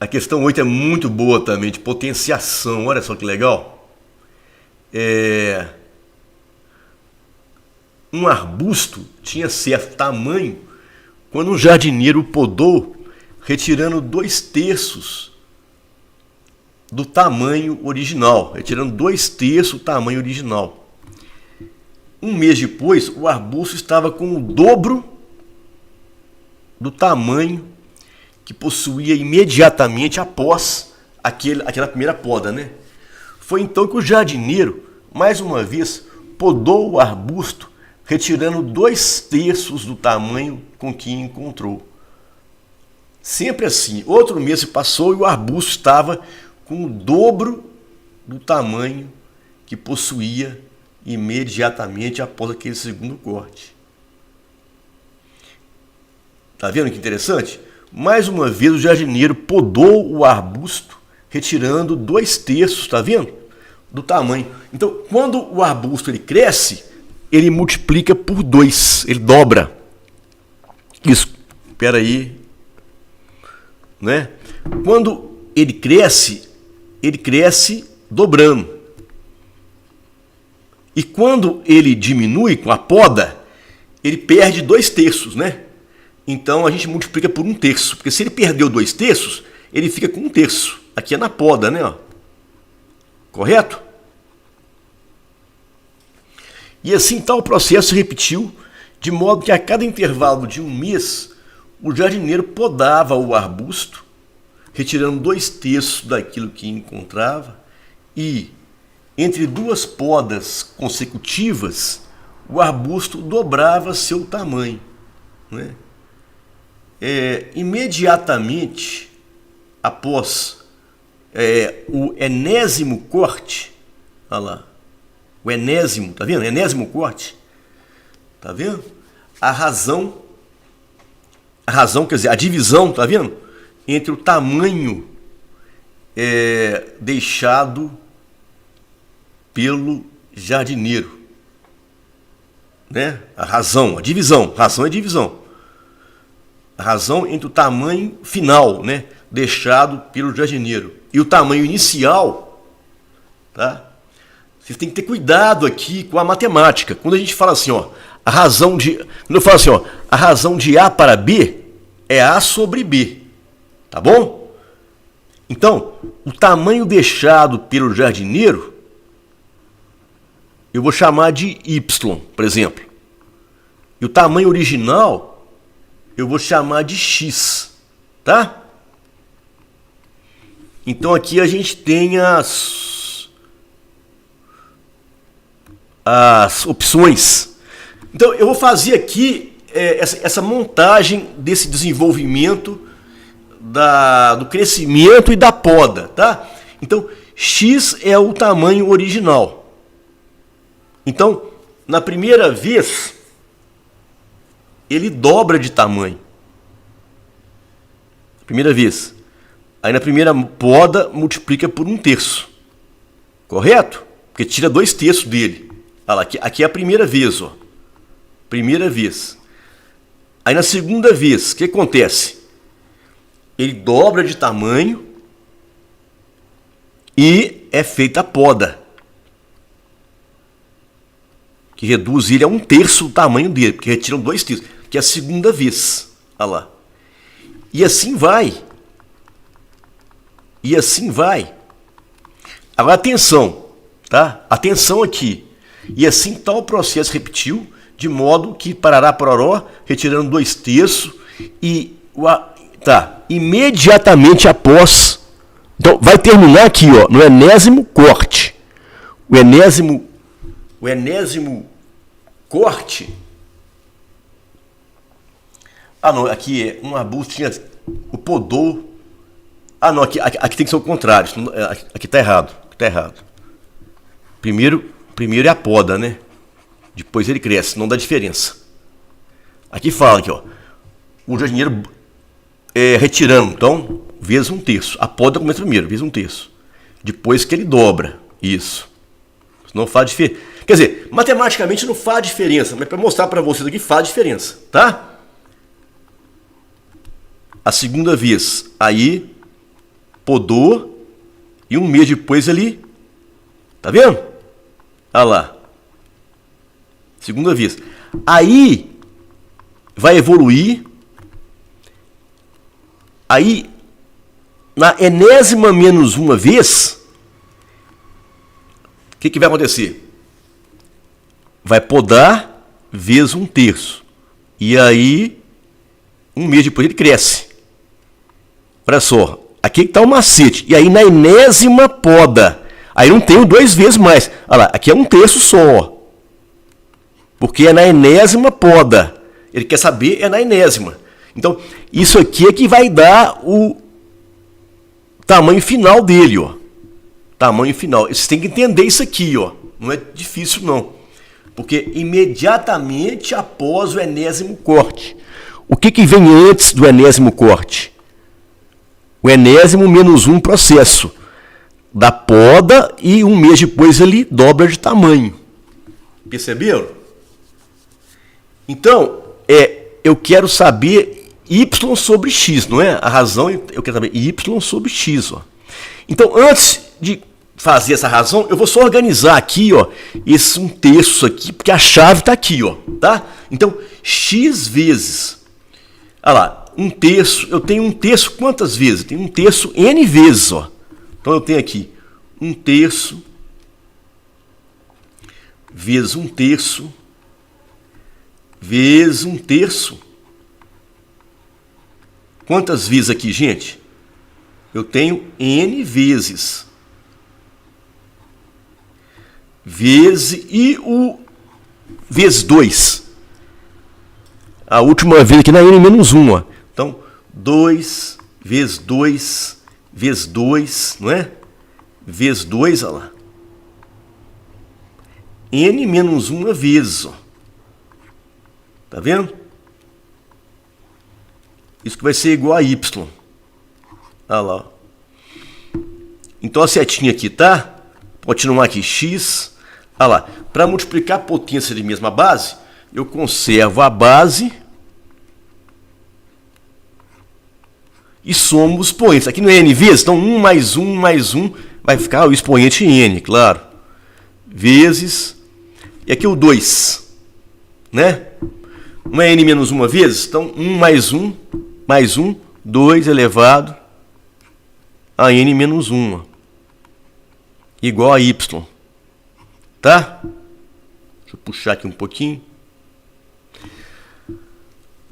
A questão 8 é muito boa também, de potenciação. Olha só que legal. um arbusto tinha certo tamanho quando um jardineiro podou, retirando 2/3 do tamanho original, retirando 2/3 do tamanho original. Um mês depois, o arbusto estava com o dobro do tamanho que possuía imediatamente após aquela primeira poda, né? Foi então que o jardineiro, mais uma vez, podou o arbusto, retirando 2/3 do tamanho com que encontrou. Sempre assim. Outro mês se passou e o arbusto estava com o dobro do tamanho que possuía imediatamente após aquele segundo corte. Tá vendo que interessante? Mais uma vez o jardineiro podou o arbusto, retirando 2/3, tá vendo? Do tamanho. Então, quando o arbusto ele cresce, ele multiplica por 2, ele dobra. Isso, espera aí, né? Quando ele cresce dobrando. E quando ele diminui com a poda, ele perde 2/3, né? Então a gente multiplica por 1/3, porque se ele perdeu 2/3, ele fica com 1/3. Aqui é na poda, né? Ó. Correto? E assim tal processo se repetiu, de modo que a cada intervalo de um mês, o jardineiro podava o arbusto, retirando 2/3 daquilo que encontrava, e entre 2 podas consecutivas, o arbusto dobrava seu tamanho, né? Imediatamente após o enésimo corte, olha lá, o enésimo, tá vendo? Enésimo corte, tá vendo? A razão, quer dizer, a divisão, tá vendo? Entre o tamanho deixado pelo jardineiro, né? A razão, a divisão, razão é divisão. A razão entre o tamanho final, né, deixado pelo jardineiro, e o tamanho inicial, tá? Vocês têm que ter cuidado aqui com a matemática. Quando a gente fala assim, ó, quando eu falo assim, ó, a razão de A para B é A sobre B, tá bom? Então, o tamanho deixado pelo jardineiro, eu vou chamar de Y, por exemplo. E o tamanho original, eu vou chamar de X, tá? Então aqui a gente tem as opções. Então eu vou fazer aqui essa montagem desse desenvolvimento do crescimento e da poda, tá? Então X é o tamanho original. Então, na primeira vez, ele dobra de tamanho. Primeira vez. Aí na primeira poda multiplica por 1/3. Correto? Porque tira 2/3 dele. Olha lá, aqui é a primeira vez, ó. Primeira vez. Aí na segunda vez, o que acontece? Ele dobra de tamanho e é feita a poda, que reduz ele a 1/3 do tamanho dele, porque retiram 2/3, que é a segunda vez. Olha lá. E assim vai. E assim vai. Agora atenção, tá? Atenção aqui. E assim tal processo repetiu, de modo que parará pororó, retirando 2/3 e imediatamente após. Então vai terminar aqui, ó, no enésimo corte. O enésimo corte. Ah, não, aqui é um arbusto tinha o podou. Ah, não, aqui tem que ser o contrário. Aqui está errado. Primeiro é a poda, né? Depois ele cresce, não dá diferença. Aqui fala aqui, ó. O jardineiro retirando, então, vezes 1/3. A poda começa primeiro, vezes 1/3. Depois que ele dobra. Isso. Não faz diferença. Quer dizer, matematicamente não faz diferença, mas para mostrar para vocês aqui faz diferença, tá? A segunda vez, aí podou e um mês depois ele, tá vendo? Olha lá. Segunda vez. Aí vai evoluir. Aí, na enésima menos uma vez, o que vai acontecer? Vai podar vezes 1/3. E aí, um mês depois ele cresce. Olha só, aqui está o macete. E aí na enésima poda. Aí não tem 2 vezes mais. Olha lá, aqui é 1/3 só. Ó. Porque é na enésima poda. Ele quer saber, é na enésima. Então, isso aqui é que vai dar o tamanho final dele, ó. Tamanho final. Vocês têm que entender isso aqui, ó. Não é difícil, não. Porque imediatamente após o enésimo corte. O que vem antes do enésimo corte? O enésimo menos 1 processo da poda e um mês depois ele dobra de tamanho. Perceberam? Então, eu quero saber y sobre x, não é? A razão, eu quero saber y sobre x. Ó. Então, antes de fazer essa razão, eu vou só organizar aqui, ó, esse 1/3 aqui, porque a chave está aqui, ó, tá? Então, x vezes, olha lá, 1/3, eu tenho 1/3 quantas vezes? Eu tenho 1/3 n vezes, ó. Então, eu tenho aqui 1/3 vezes 1/3 vezes 1/3. Quantas vezes aqui, gente? Eu tenho n vezes. Vezes e o vezes 2. A última vez aqui na n menos 1. Ó. Então, 2 vezes 2 vezes 2, não é? Vezes 2, olha lá. N menos 1 vezes, ó. Tá vendo? Isso que vai ser igual a y. Olha lá. Então a setinha aqui, tá? Continuar aqui, x. Olha lá. Para multiplicar a potência de mesma base, eu conservo a base e somo os expoentes. Aqui não é n vezes, então 1 mais 1 mais 1 vai ficar o expoente n, claro. Vezes. E aqui o 2. Né? Não é n menos 1 vezes? Então 1 mais 1 mais 1, 2 elevado a n menos 1. Igual a y. Tá? Deixa eu puxar aqui um pouquinho.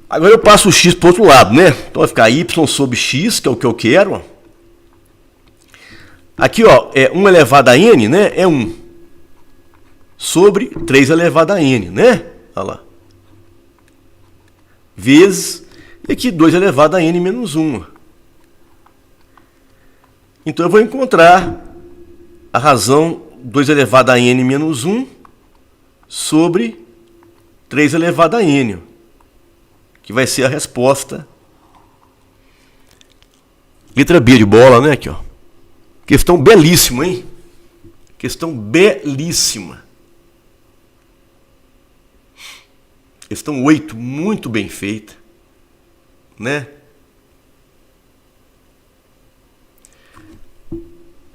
Agora eu passo o x para o outro lado, né? Então vai ficar y sobre x, que é o que eu quero. Aqui, ó, é 1 elevado a n, né? É 1. Sobre 3 elevado a n, né? Olha lá. Vezes, e aqui 2 elevado a n menos 1. Então eu vou encontrar a razão 2 elevado a n menos 1 sobre 3 elevado a n, que vai ser a resposta. Letra B de bola, né? Aqui, ó. Questão belíssima, hein? Questão belíssima. Questão 8, muito bem feita, né?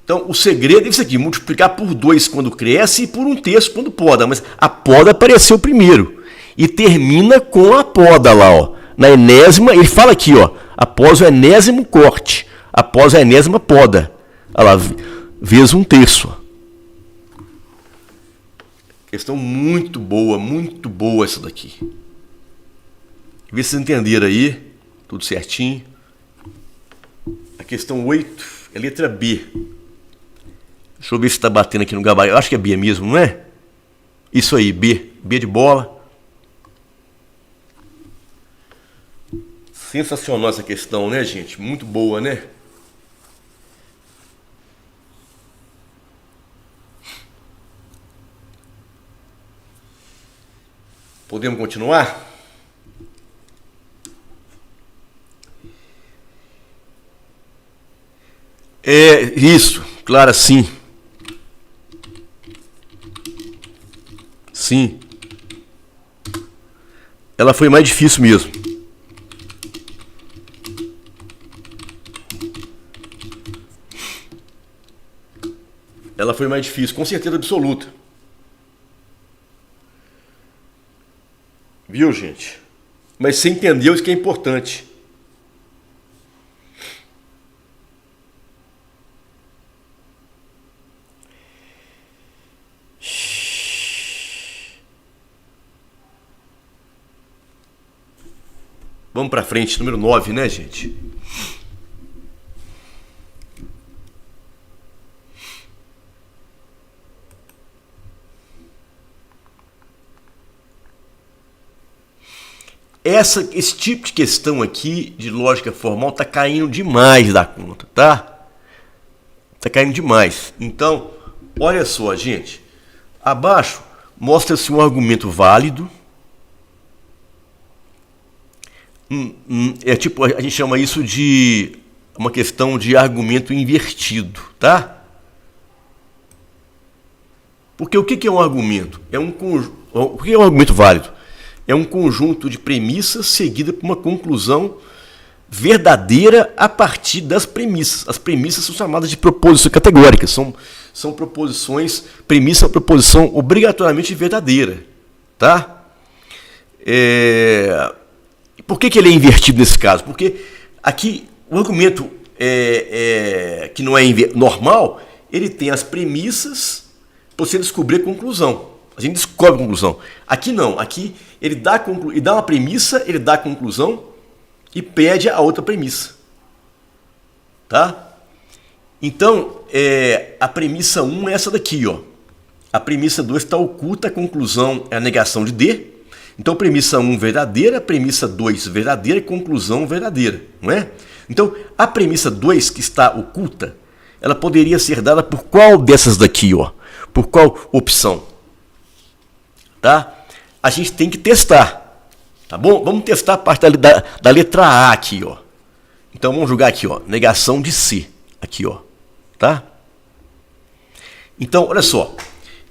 Então, o segredo é isso aqui, multiplicar por 2 quando cresce e por 1/3 quando poda. Mas a poda apareceu primeiro. E termina com a poda lá, ó. Na enésima, ele fala aqui, ó, após o enésimo corte, após a enésima poda. Olha lá, vezes 1/3. Questão muito boa essa daqui. Vê se vocês entenderam aí, tudo certinho. A questão 8 é letra B. Deixa eu ver se está batendo aqui no gabarito. Eu acho que é B mesmo, não é? Isso aí, B. B de bola. Sensacional essa questão, né, gente? Muito boa, né? Podemos continuar? É isso, claro, sim. Sim. Ela foi mais difícil mesmo. Ela foi mais difícil, com certeza absoluta. Viu, gente? Mas você entendeu isso que é importante. Vamos para frente, número 9, né, gente? Esse tipo de questão aqui de lógica formal tá caindo demais da conta, tá? Tá caindo demais. Então, olha só, gente. Abaixo mostra-se um argumento válido. É tipo, a gente chama isso de uma questão de argumento invertido, tá? Porque o que é um argumento? O que é um argumento válido? É um conjunto de premissas seguida por uma conclusão verdadeira a partir das premissas. As premissas são chamadas de proposições categóricas, são proposições, premissa é uma proposição obrigatoriamente verdadeira, tá? Por que ele é invertido nesse caso? Porque aqui o argumento que não é normal, ele tem as premissas para você descobrir a conclusão. A gente descobre a conclusão. Aqui não, aqui ele dá uma premissa, ele dá a conclusão e pede a outra premissa. Tá? Então, a premissa 1 é essa daqui, ó. A premissa 2 está oculta, a conclusão é a negação de D. Então, premissa 1 verdadeira, premissa 2 verdadeira e conclusão verdadeira, não é? Então, a premissa 2 que está oculta, ela poderia ser dada por qual dessas daqui, ó? Por qual opção? Tá? A gente tem que testar, tá bom? Vamos testar a parte da letra A aqui, ó. Então vamos jogar aqui, ó, negação de C, aqui, ó, tá? Então, olha só,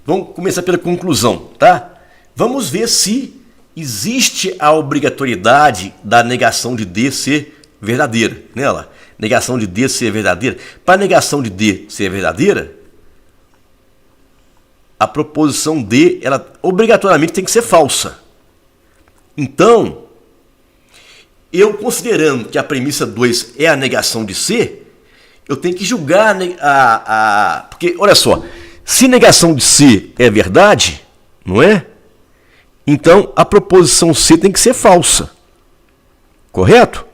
vamos começar pela conclusão, tá? Vamos ver se existe a obrigatoriedade da negação de D ser verdadeira, né? Negação de D ser verdadeira. Para a negação de D ser verdadeira, a proposição D, ela obrigatoriamente tem que ser falsa. Então, eu considerando que a premissa 2 é a negação de C, eu tenho que julgar porque, olha só, se negação de C é verdade, não é? Então, a proposição C tem que ser falsa. Correto?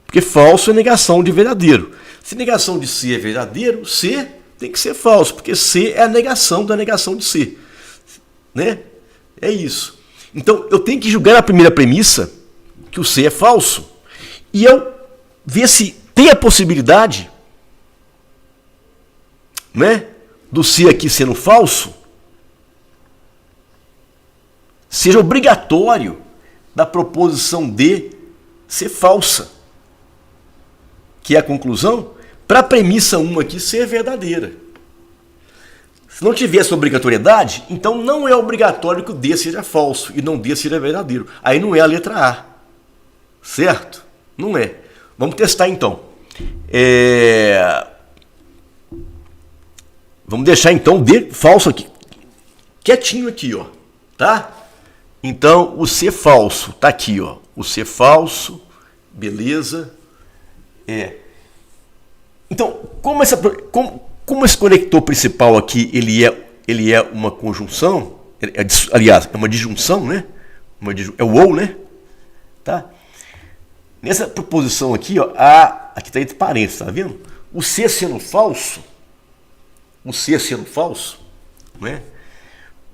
Porque falso é negação de verdadeiro. Se negação de C é verdadeiro, C tem que ser falso, porque C é a negação da negação de C. Né? É isso. Então, eu tenho que julgar na primeira premissa que o C é falso. E eu ver se tem a possibilidade, né, do C aqui sendo falso, seja obrigatório da proposição D ser falsa. Que é a conclusão, para a premissa 1 aqui ser verdadeira. Se não tiver essa obrigatoriedade, então não é obrigatório que o D seja falso e não D seja verdadeiro. Aí não é a letra A. Certo? Não é. Vamos testar então. Vamos deixar então o D falso aqui. Quietinho aqui, ó. Tá? Então o C falso tá aqui, ó. O C falso. Beleza. Então, como esse conector principal aqui ele é uma conjunção, aliás, é uma disjunção, né? É o ou, né? Tá? Nessa proposição aqui, ó, aqui está entre parênteses, tá vendo? O C sendo falso, né?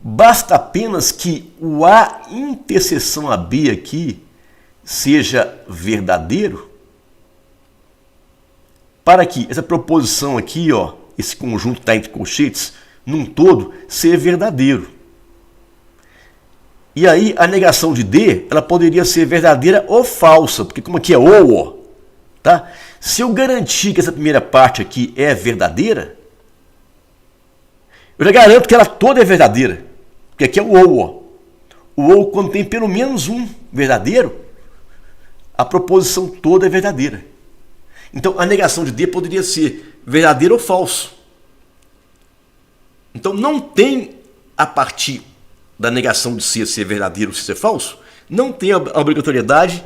Basta apenas que o A interseção a B aqui seja verdadeiro, para que essa proposição aqui, ó, esse conjunto que está entre colchetes, num todo, ser verdadeiro. E aí a negação de D, ela poderia ser verdadeira ou falsa, porque como aqui é ou, ó, tá? Se eu garantir que essa primeira parte aqui é verdadeira, eu já garanto que ela toda é verdadeira, porque aqui é o ou, ó. O ou, quando tem pelo menos um verdadeiro, a proposição toda é verdadeira. Então, a negação de D poderia ser verdadeiro ou falso. Então, não tem, a partir da negação de C ser verdadeiro ou C ser falso, não tem a obrigatoriedade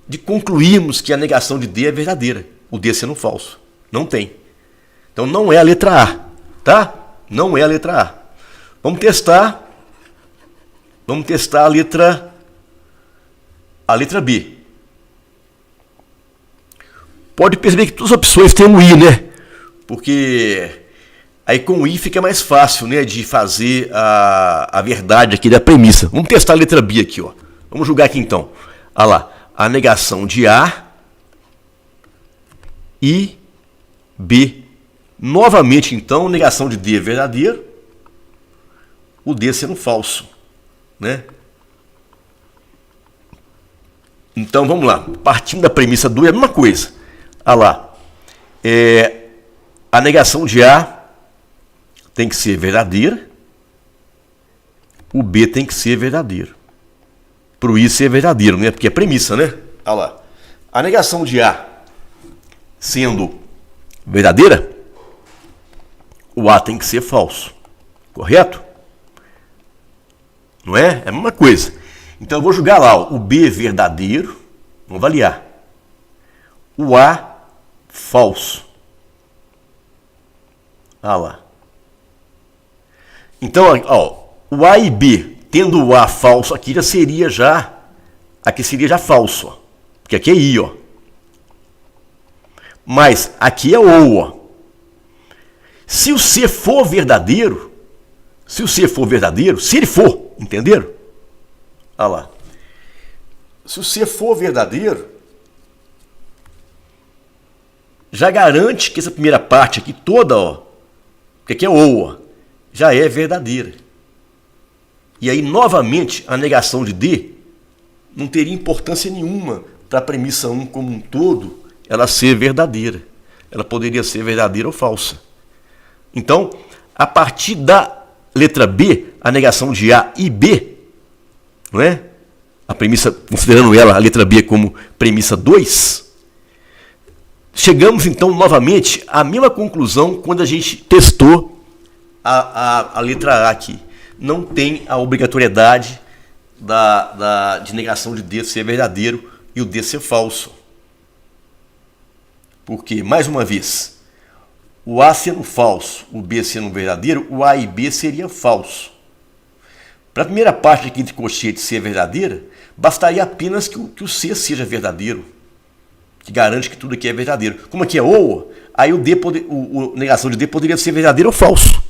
de concluirmos que a negação de D é verdadeira, o D sendo falso. Não tem. Então não é a letra A, tá? Não é a letra A. Vamos testar a letra B. Pode perceber que todas as opções têm um I, né? Porque aí com o I fica mais fácil, né, de fazer a verdade aqui da premissa. Vamos testar a letra B aqui, ó. Vamos julgar aqui então. Olha lá, a negação de A e B. Novamente então, negação de D é verdadeiro, o D sendo falso, né? Então vamos lá, partindo da premissa 2 é a mesma coisa. Olha lá, a negação de A tem que ser verdadeira, o B tem que ser verdadeiro. Para o I ser verdadeiro, né? Porque é premissa, né? Olha lá, a negação de A sendo verdadeira, o A tem que ser falso, correto? Não é? É a mesma coisa. Então eu vou jogar lá, ó, o B verdadeiro, vamos avaliar. O A falso. Olha lá. Então, ó, o A e B, tendo o A falso, aqui seria já falso, ó, porque aqui é I, ó. Mas aqui é O, ó. Se o C for verdadeiro, se ele for, entenderam? Olha lá. Se o C for verdadeiro, já garante que essa primeira parte aqui toda, ó, que aqui é O, ó, já é verdadeira. E aí, novamente, a negação de D não teria importância nenhuma para a premissa 1 como um todo, ela ser verdadeira. Ela poderia ser verdadeira ou falsa. Então, a partir da letra B, a negação de A e B, não é? A premissa, considerando ela, a letra B como premissa 2, chegamos então novamente à mesma conclusão quando a gente testou a letra A aqui. Não tem a obrigatoriedade de negação de D ser verdadeiro e o D ser falso. Porque, mais uma vez, o A sendo falso, o B sendo verdadeiro, o A e B seria falso. Para a primeira parte aqui de colchete ser verdadeira, bastaria apenas que o C seja verdadeiro, que garante que tudo aqui é verdadeiro. Como aqui é O, aí a negação de D poderia ser verdadeiro ou falso,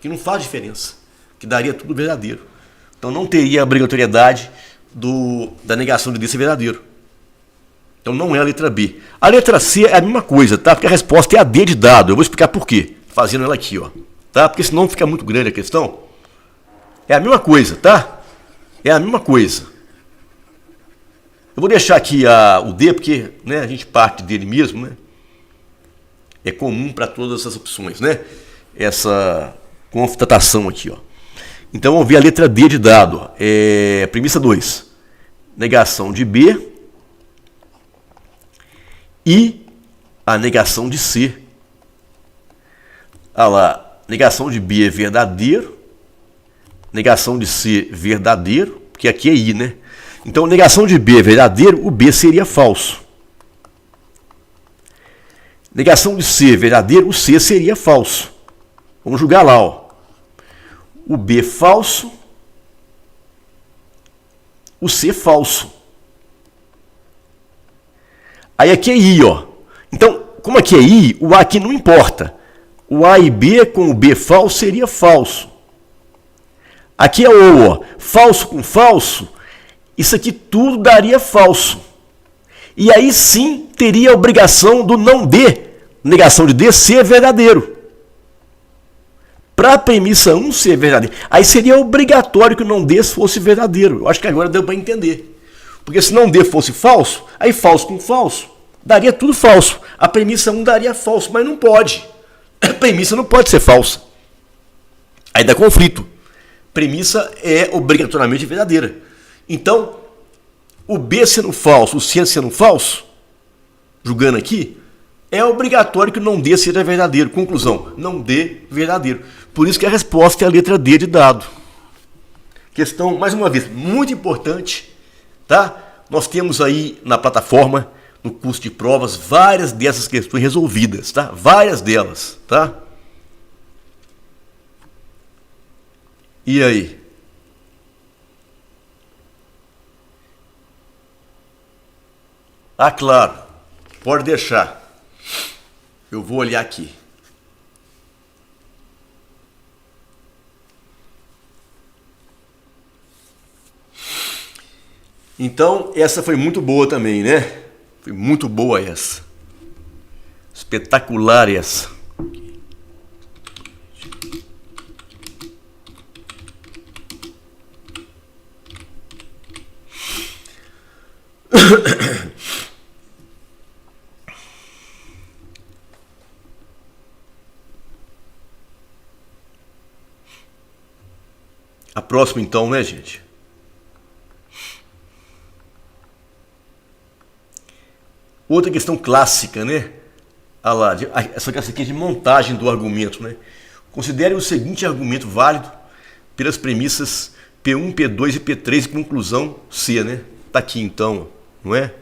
que não faz diferença, que daria tudo verdadeiro. Então não teria a obrigatoriedade da negação de D ser verdadeiro. Então não é a letra B. A letra C é a mesma coisa, tá? Porque a resposta é a D de dado. Eu vou explicar por quê, fazendo ela aqui, ó. Tá? Porque senão fica muito grande a questão. É a mesma coisa, tá? É a mesma coisa. Eu vou deixar aqui o D, porque, né, a gente parte dele mesmo, né? É comum para todas essas opções, né? Essa constatação aqui, ó. Então vamos ver a letra D de dado. Ó. Premissa 2. Negação de B e a negação de C. Olha lá, negação de B é verdadeiro, negação de C verdadeiro, porque aqui é I, né? Então, negação de B é verdadeiro, o B seria falso. Negação de C é verdadeiro, o C seria falso. Vamos julgar lá, ó. O B falso, o C falso. Aí aqui é I, ó. Então, como aqui é I, o A aqui não importa. O A e B com o B falso seria falso. Aqui é O, ó. Falso com falso, isso aqui tudo daria falso. E aí sim teria a obrigação do não D, negação de D, ser verdadeiro. Para a premissa 1 ser verdadeiro. Aí seria obrigatório que o não D fosse verdadeiro. Eu acho que agora deu para entender. Porque se não D fosse falso, aí falso com falso, daria tudo falso. A premissa 1 daria falso, mas não pode. A premissa não pode ser falsa. Aí dá conflito. Premissa é obrigatoriamente verdadeira. Então, o B sendo falso, o C sendo falso, julgando aqui, é obrigatório que o não D seja verdadeiro. Conclusão, não D verdadeiro. Por isso que a resposta é a letra D de dado. Questão, mais uma vez, muito importante, tá? Nós temos aí na plataforma, no curso de provas, várias dessas questões resolvidas, tá? Várias delas, tá? E aí? Ah, claro. Pode deixar. Eu vou olhar aqui. Então, essa foi muito boa também, né? Foi muito boa essa. Espetacular essa. A próxima então, né, gente? Outra questão clássica, né? Ah lá, essa aqui é de montagem do argumento, né? Considere o seguinte argumento válido pelas premissas P1, P2 e P3 e conclusão C, né? Tá aqui então, não é?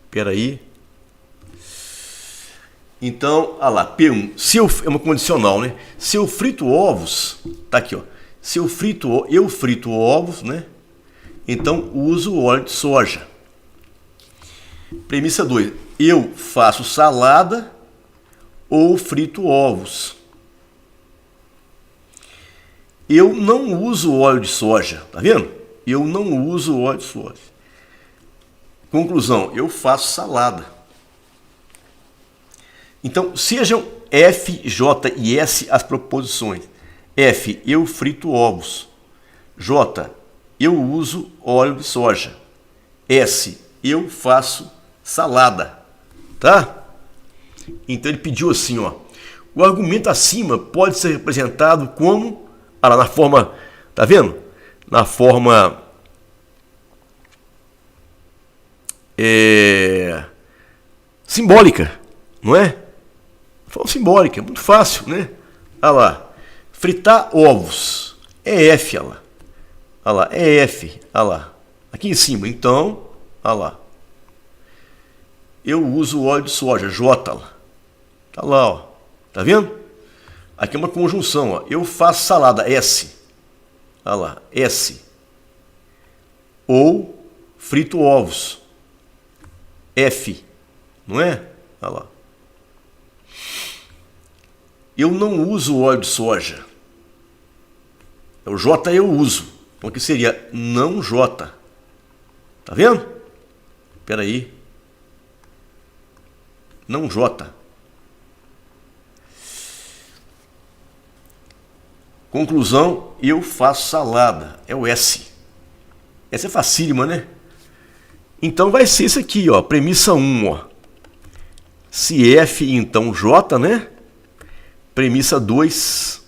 Espera aí. Então, ah lá, P1, se eu, é uma condicional, né? Se eu frito ovos, tá aqui, ó. Se eu frito ovos, né? Então uso óleo de soja. Premissa 2, eu faço salada ou frito ovos. Eu não uso óleo de soja, tá vendo? Eu não uso óleo de soja. Conclusão, eu faço salada. Então, sejam F, J e S as proposições. F, eu frito ovos. J, eu uso óleo de soja. S, eu faço salada. Tá? Então ele pediu assim, ó. O argumento acima pode ser representado como, na forma, tá vendo? Na forma simbólica, não é? Forma simbólica, é muito fácil, né? Olha lá. Fritar ovos. É F, olha lá. Olha lá, é F, olha lá. Aqui em cima, então, olha lá. Eu uso óleo de soja, J, olha lá. Tá lá, ó. Tá vendo? Aqui é uma conjunção, ó. Eu faço salada, S. Olha lá, S. Ou frito ovos. F, não é? Olha lá. Eu não uso óleo de soja. O J eu uso. Então aqui seria não J. Tá vendo? Espera aí. Não J. Conclusão, eu faço salada. É o S. Essa é facílima, né? Então vai ser isso aqui, ó. Premissa 1, ó. Se F, então J, né? Premissa 2.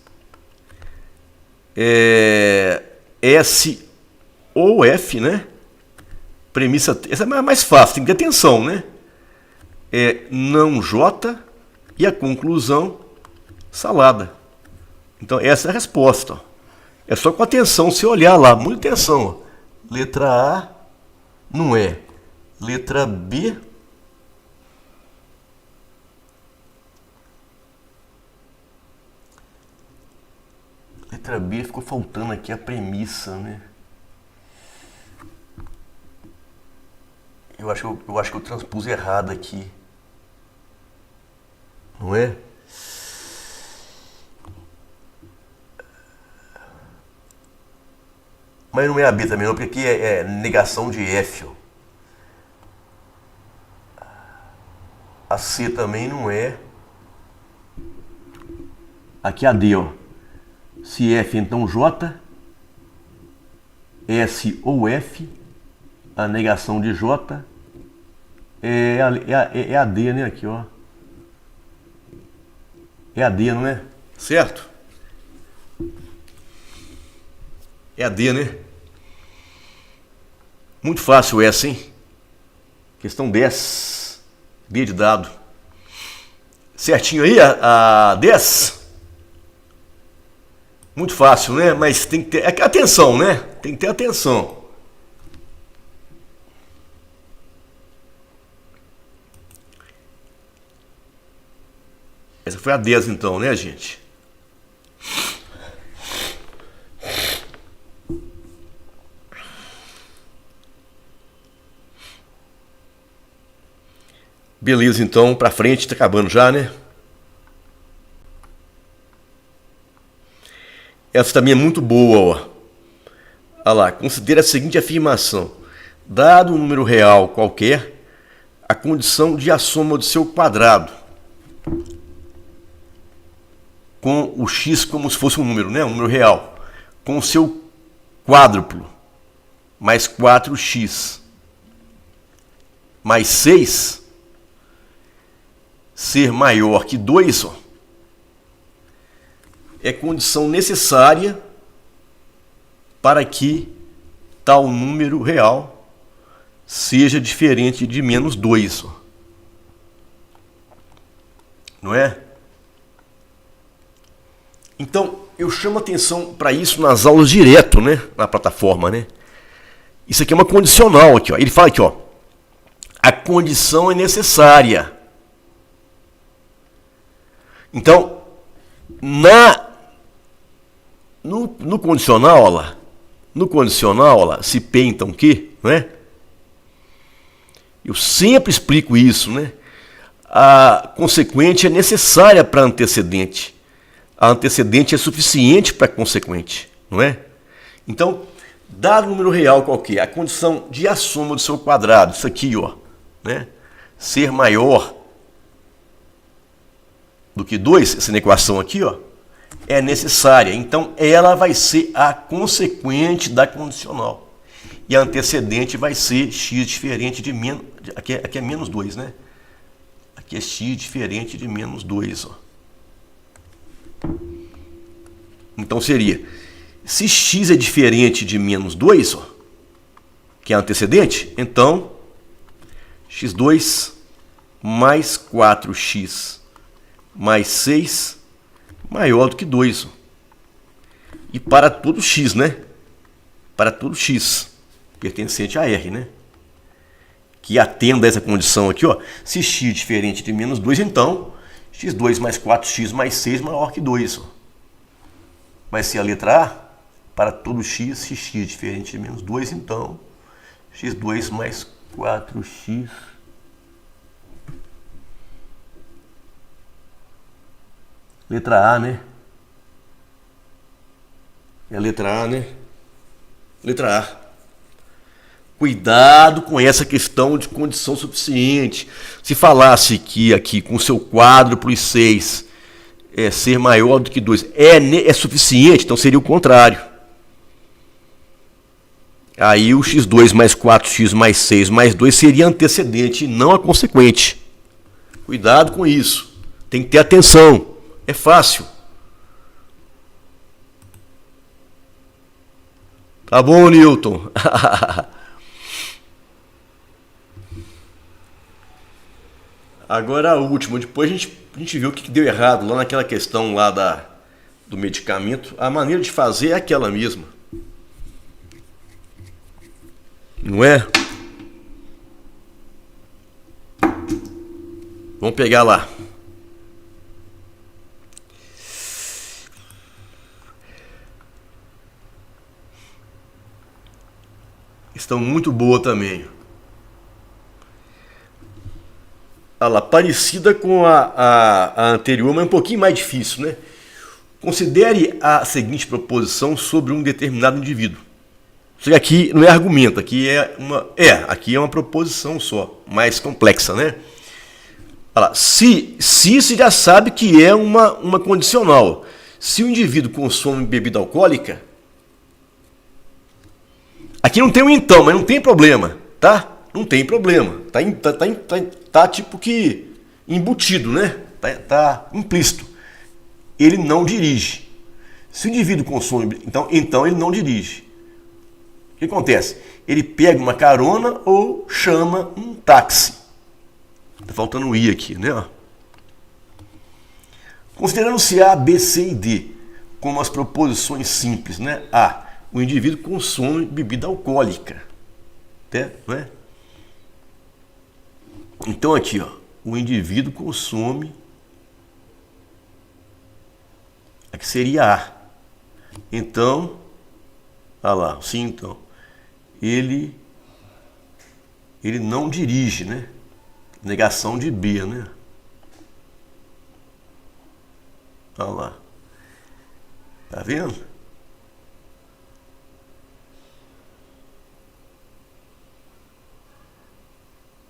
S ou F, né? Premissa... Essa é mais fácil, tem que ter atenção, né? Não J e a conclusão salada. Então essa é a resposta, ó. É só com atenção, se olhar lá, muita atenção, ó. Letra A não é. Letra B. Letra B ficou faltando aqui a premissa, né? Eu acho que eu transpus errado aqui. Não é? Mas não é a B também não, porque aqui é negação de F, ó. A C também não é. Aqui é a D, ó. Se F, então J. S ou F. A negação de J. É a D, né? Aqui, ó. É a D, não é? Certo? É a D, né? Muito fácil essa, hein? Questão 10. B de dado. Certinho aí a 10? Muito fácil, né? Mas tem que ter atenção, né? Tem que ter atenção. Essa foi a 10 então, né, gente? Beleza, então, pra frente, tá acabando já, né? Essa também é muito boa, ó. Olha lá, considere a seguinte afirmação. Dado um número real qualquer, a condição de a soma do seu quadrado com o x como se fosse um número, né? Um número real. Com o seu quádruplo mais 4x mais 6 ser maior que 2, ó, é condição necessária para que tal número real seja diferente de menos 2. Ó. Não é? Então, eu chamo atenção para isso nas aulas direto, né? Na plataforma, né? Isso aqui é uma condicional aqui, ó. Ele fala aqui, ó. A condição é necessária. Então, no condicional, ó lá, se P então Q, não é? Eu sempre explico isso, né? A consequente é necessária para a antecedente. A antecedente é suficiente para a consequente, não é? Então, dado um número real qualquer, a condição de a soma do seu quadrado, isso aqui, ó, né? Ser maior do que 2, essa equação aqui, ó, é necessária. Então, ela vai ser a consequente da condicional. E a antecedente vai ser x diferente de menos... Aqui é menos 2, né? Aqui é x diferente de menos 2, ó. Então, seria... Se x é diferente de menos 2, ó, que é a antecedente, então, x2 mais 4x mais 6 maior do que 2. Ó. E para todo x, né? Para todo x pertencente a R, né? Que atenda a essa condição aqui, ó. Se x é diferente de menos 2, então x2 mais 4x mais 6 maior que 2. Ó. Vai ser a letra A. Para todo x, se x é diferente de menos 2, então x2 mais 4x letra A, né? É a letra A, né? Letra A. Cuidado com essa questão de condição suficiente. Se falasse que aqui com seu quádruplo e 6 ser maior do que 2 é suficiente, então seria o contrário. Aí o x2 mais 4x mais 6 mais 2 seria antecedente e não a consequente. Cuidado com isso. Tem que ter atenção. É fácil. Tá bom, Newton? Agora a última. Depois a gente viu o que deu errado lá naquela questão lá do medicamento. A maneira de fazer é aquela mesma. Não é? Vamos pegar lá. Estão muito boa também. Olha lá, parecida com a anterior, mas um pouquinho mais difícil, né? Considere a seguinte proposição sobre um determinado indivíduo. Isso aqui não é argumento, aqui aqui é uma proposição só, mais complexa, né? Olha lá, se você já sabe que é uma condicional. Se o indivíduo consome bebida alcoólica, aqui não tem um então, mas não tem problema, tá? Não tem problema. Tá tipo que embutido, né? Tá implícito. Ele não dirige. Se o indivíduo consome, então ele não dirige. O que acontece? Ele pega uma carona ou chama um táxi. Tá faltando um i aqui, né? Considerando-se A, B, C e D como as proposições simples, né? A, o indivíduo consome bebida alcoólica, não é? Então aqui, ó, o indivíduo consome, aqui seria A. Então, olha lá, sim, então, ele não dirige, né? Negação de B, né? Olha lá. Tá vendo?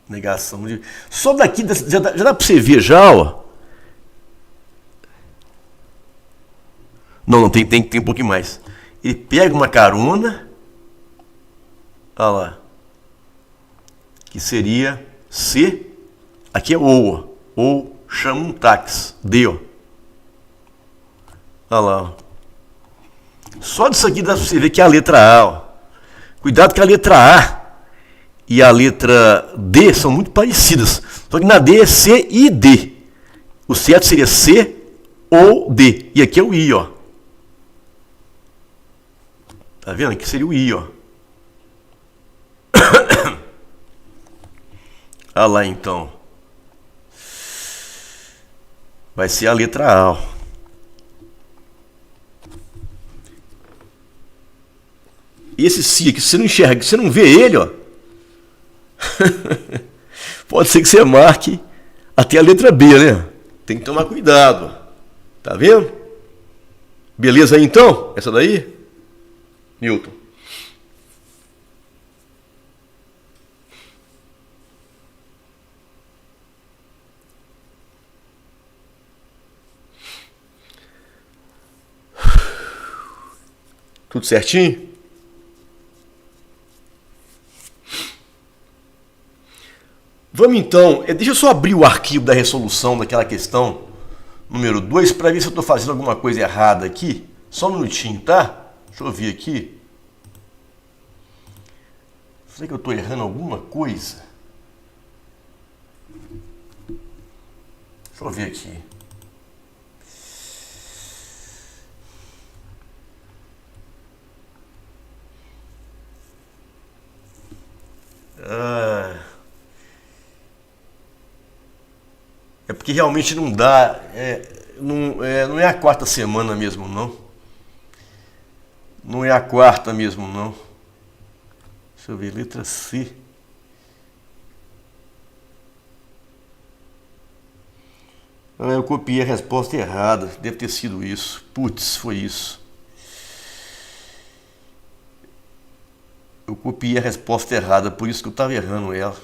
Negação de... Só daqui, já dá pra você ver já, ó. Não, tem um pouquinho mais. Ele pega uma carona. Olha lá. Que seria C. Aqui é O, ó. Ou chama um táxi. D, ó. Olha lá, ó. Só disso aqui dá pra você ver que é a letra A, ó. Cuidado que a letra A e a letra D são muito parecidas. Só que na D é C e D. O certo seria C ou D. E aqui é o I, ó. Tá vendo? Aqui seria o I, ó. Olha lá, então. Vai ser a letra A, ó. Esse si aqui, você não enxerga, você não vê ele, ó. Pode ser que você marque até a letra B, né? Tem que tomar cuidado. Tá vendo? Beleza aí então? Essa daí? Newton. Tudo certinho? Vamos então, deixa eu só abrir o arquivo da resolução daquela questão número 2 para ver se eu estou fazendo alguma coisa errada aqui. Só um minutinho, tá? Deixa eu ver aqui. Será que eu estou errando alguma coisa? Deixa eu ver aqui. É porque realmente não dá, não é a quarta semana mesmo, não. Não é a quarta mesmo, não. Deixa eu ver, letra C. Eu copiei a resposta errada, deve ter sido isso. Putz, foi isso. Eu copiei a resposta errada, por isso que eu estava errando ela.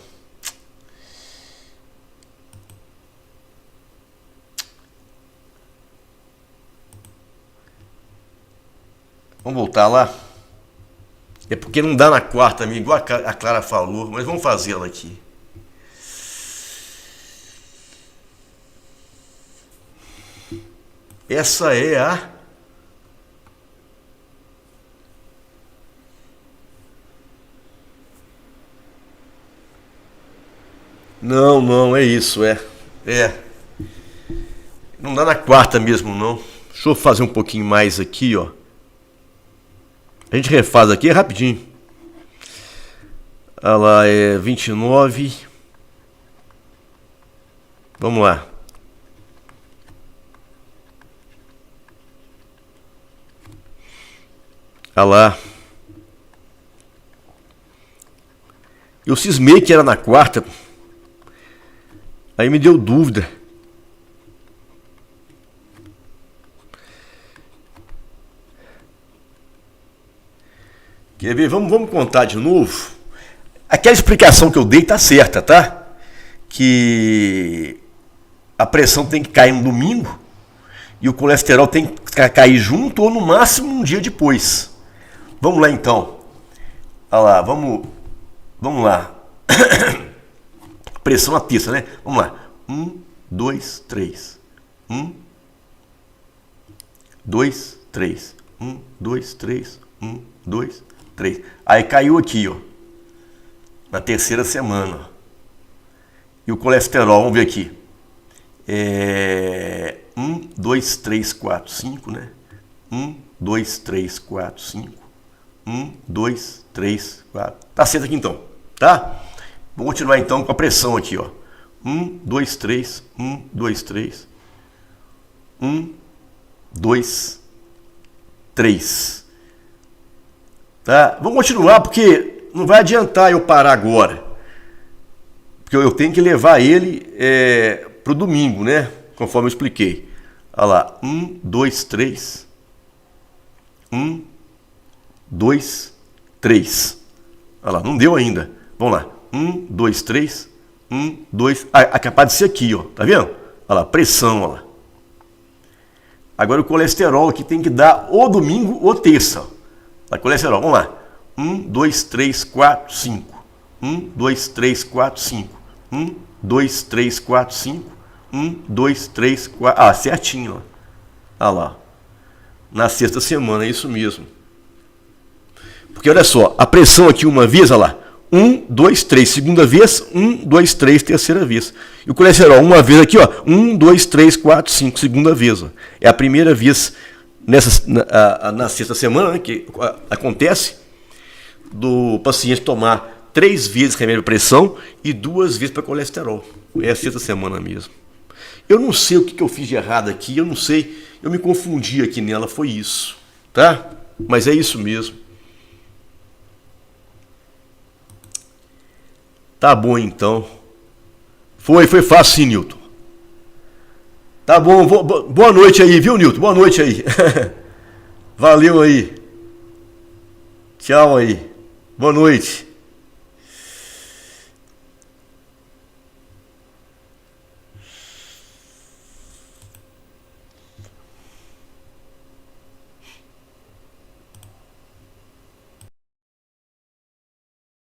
Vamos voltar lá? É porque não dá na quarta, amigo, igual a Clara falou, mas vamos fazê-la aqui. Essa é a... Não, é isso, é. Não dá na quarta mesmo, não. Deixa eu fazer um pouquinho mais aqui, ó. A gente refaz aqui rapidinho. Olha lá, é 29. Vamos lá. Olha lá. Eu cismei que era na quarta. Aí me deu dúvida. Quer ver? Vamos contar de novo. Aquela explicação que eu dei tá certa, tá? Que a pressão tem que cair no domingo e o colesterol tem que cair junto ou no máximo um dia depois. Vamos lá então. Olha lá, vamos lá. Pressão na terça, né? Vamos lá. 1, 2, 3. 1, 2, 3. 1, 2, 3. 1, 2, 3. Aí caiu aqui, ó. Na terceira semana. E o colesterol, vamos ver aqui. 1, 2, 3, 4, 5, né? 1, 2, 3, 4, 5. 1, 2, 3, 4. Tá certo aqui então, tá? Vou continuar então com a pressão aqui, ó. 1, 2, 3, 1, 2, 3. 1, 2, 3. Tá? Vamos continuar porque não vai adiantar eu parar agora. Porque eu tenho que levar ele para o domingo, né? Conforme eu expliquei. Olha lá. 1, 2, 3. 1, 2, 3. Olha lá, não deu ainda. Vamos lá. 1, 2, 3. 1, 2. Ah, é capaz de ser aqui, ó. Tá vendo? Olha lá, pressão, olha lá. Agora o colesterol aqui tem que dar ou domingo ou terça. Ó. Colesterol, vamos lá. 1, 2, 3, 4, 5. 1, 2, 3, 4, 5. 1, 2, 3, 4, 5. 1, 2, 3, 4. Ah, certinho, ó. Olha lá. Na sexta semana, é isso mesmo. Porque olha só, a pressão aqui uma vez, olha lá. 1, 2, 3, segunda vez. 1, 2, 3, terceira vez. E o colesterol, uma vez aqui, ó. 1, 2, 3, 4, 5, segunda vez. Ó. É a primeira vez na sexta semana, né, que acontece do paciente tomar 3 vezes remédio para pressão e 2 vezes para colesterol. É a sexta semana mesmo. Eu não sei o que eu fiz de errado aqui, eu não sei, eu me confundi aqui nela, foi isso, tá? Mas é isso mesmo. Tá bom então. Foi fácil sim, Newton. Tá bom, boa noite aí, viu, Newton? Boa noite aí. Valeu aí. Tchau aí. Boa noite.